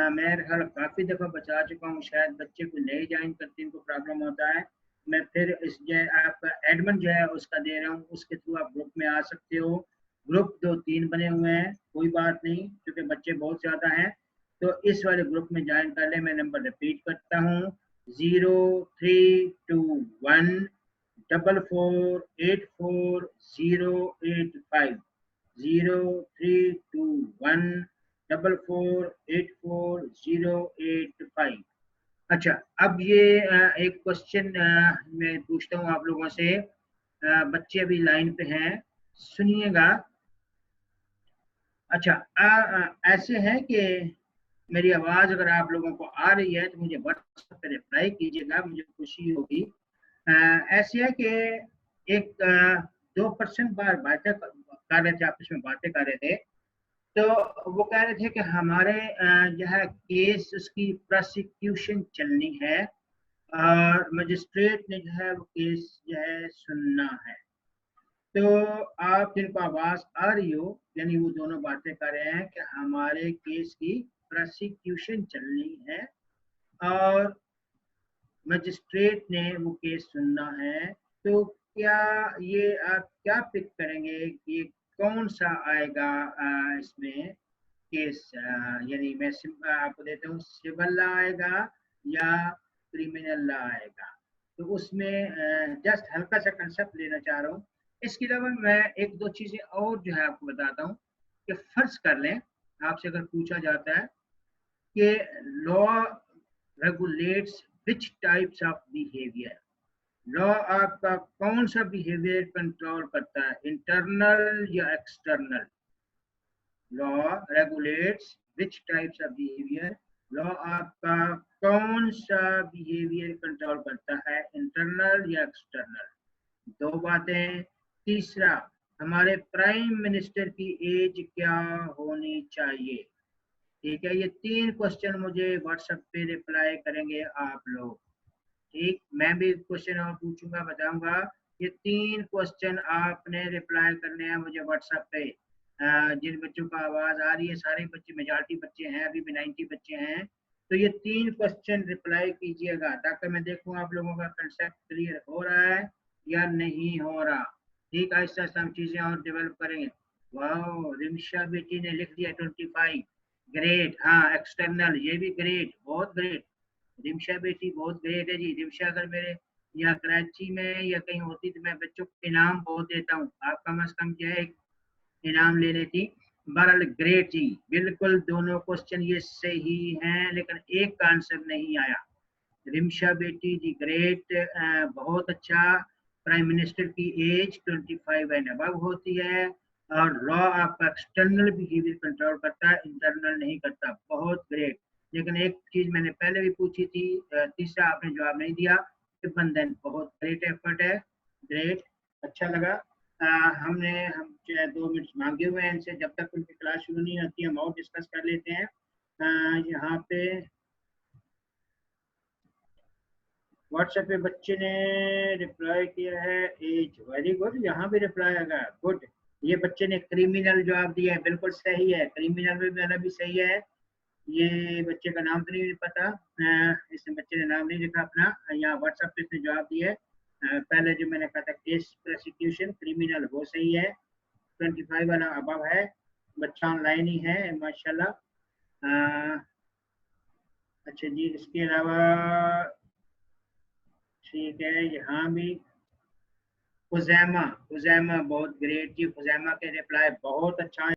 मैं हर काफ़ी दफ़ा बता चुका हूँ, शायद बच्चे को नए ज्वाइन करते हैं, इनको प्रॉब्लम होता है। मैं फिर इस जो है आपका एडमिन जो है उसका दे रहा हूँ, उसके थ्रू आप ग्रुप में आ सकते हो। ग्रुप 2-3 बने हुए हैं, कोई बात नहीं, क्योंकि बच्चे बहुत ज़्यादा हैं। तो इस वाले ग्रुप में ज्वाइन कर ले। मैं नंबर रिपीट करता हूँ, 0321 4484 085। 0321 4484 085। अच्छा, अब ये एक क्वेश्चन मैं पूछता हूँ आप लोगों से। बच्चे अभी लाइन पे हैं, सुनिएगा। अच्छा ऐसे है कि मेरी आवाज अगर आप लोगों को आ रही है तो मुझे व्हाट्सएप पे रिप्लाई कीजिएगा, मुझे खुशी होगी। ऐसे है कि एक 2% बार बातें कर रहे थे, आपस में बातें कर रहे थे, तो वो कह रहे थे कि हमारे जो है केस उसकी प्रोसिक्यूशन चलनी है और मजिस्ट्रेट ने जो है वो केस जो है सुनना है। तो आप जिनको आवाज आ रही हो, यानी वो दोनों बातें कर रहे हैं कि हमारे केस की प्रोसिक्यूशन चलनी है और मजिस्ट्रेट ने वो केस सुनना है। तो क्या ये आप क्या पिक करेंगे कि कौन सा आएगा इसमें केस, यानी मैं आपको देता हूँ, सिविल लॉ आएगा या क्रिमिनल लॉ आएगा। तो उसमें जस्ट हल्का सा कंसेप्ट लेना चाह रहा हूँ। इसके अलावा मैं एक दो चीजें और जो है आपको बताता हूँ कि फर्ज कर लें आपसे अगर पूछा जाता है कि law regulates which types of behaviour, law आपका कौन सा बिहेवियर कंट्रोल करता है, इंटरनल या external. Law regulates which types of behaviour, law आपका कौन सा बिहेवियर कंट्रोल करता है, इंटरनल या एक्सटर्नल। दो बातें। तीसरा, हमारे प्राइम मिनिस्टर की एज क्या होनी चाहिए। ठीक है, ये 3 क्वेश्चन मुझे व्हाट्सएप पे रिप्लाई करेंगे आप लोग। ठीक, मैं भी क्वेश्चन और पूछूंगा, बताऊंगा। ये 3 क्वेश्चन आपने रिप्लाई करने हैं मुझे व्हाट्सएप पे। जिन बच्चों का आवाज आ रही है, सारे बच्चे, मेजॉरिटी बच्चे हैं, अभी भी 90 बच्चे हैं, तो ये 3 क्वेश्चन रिप्लाई कीजिएगा ताकि मैं देखूं आप लोगों का कंसेप्ट क्लियर हो रहा है या नहीं हो रहा। ठीक, आहिस्ता आहिस्ता हम चीजें और डेवलप करेंगे। वाह, रिमशा बेटी ने लिख दिया 25, ग्रेट। हाँ, एक्सटर्नल, ये भी ग्रेट, बहुत ग्रेट। रिमशा बेटी बहुत ग्रेट है जी। रिमशा अगर मेरे या कराची में या कहीं होती तो मैं बच्चों को इनाम बहुत देता हूँ, आप कम अज कम क्या है इनाम ले लेती। बहरहाल ग्रेट जी, बिल्कुल दोनों क्वेश्चन ये सही हैं, लेकिन एक का आंसर नहीं आया। रिमशा बेटी जी ग्रेट, बहुत अच्छा। प्राइम मिनिस्टर की एज 25 एंड अबव होती है, और लॉ आपका एक्सटर्नल बिहेवियर कंट्रोल करता है, इंटरनल नहीं करता। बहुत ग्रेट। लेकिन एक चीज मैंने पहले भी पूछी थी, तीसरा आपने जवाब नहीं दिया। बंधन, बहुत ग्रेट एफर्ट है, ग्रेट, अच्छा लगा। हमने हम 2 मिनट मांगे हुए हैं इनसे, जब तक उनकी क्लास शुरू नहीं होती हम और डिस्कस कर लेते हैं। यहाँ पे व्हाट्सएप पे बच्चे ने रिप्लाई किया है एज, वेरी गुड, यहाँ भी रिप्लाई आ गया, गुड। ये बच्चे ने क्रिमिनल जवाब दिया है, बिल्कुल सही है, क्रिमिनल में मेरा भी सही है। ये बच्चे का नाम तो नहीं पता, इस बच्चे ने नाम नहीं लिखा अपना, यहाँ व्हाट्सएप पे इसने जवाब दिया है। पहले जो मैंने कहा था केस प्रोसिक्यूशन क्रिमिनल, वो सही है। 25 वाला अबव है, बच्चा ऑनलाइन ही है माशाल्लाह। अच्छा जी, इसके अलावा ठीक है, यहाँ भी खुजैमा, खुजैमा बहुत ग्रेट जी, खुजैमा के रिप्लाई बहुत अच्छा है।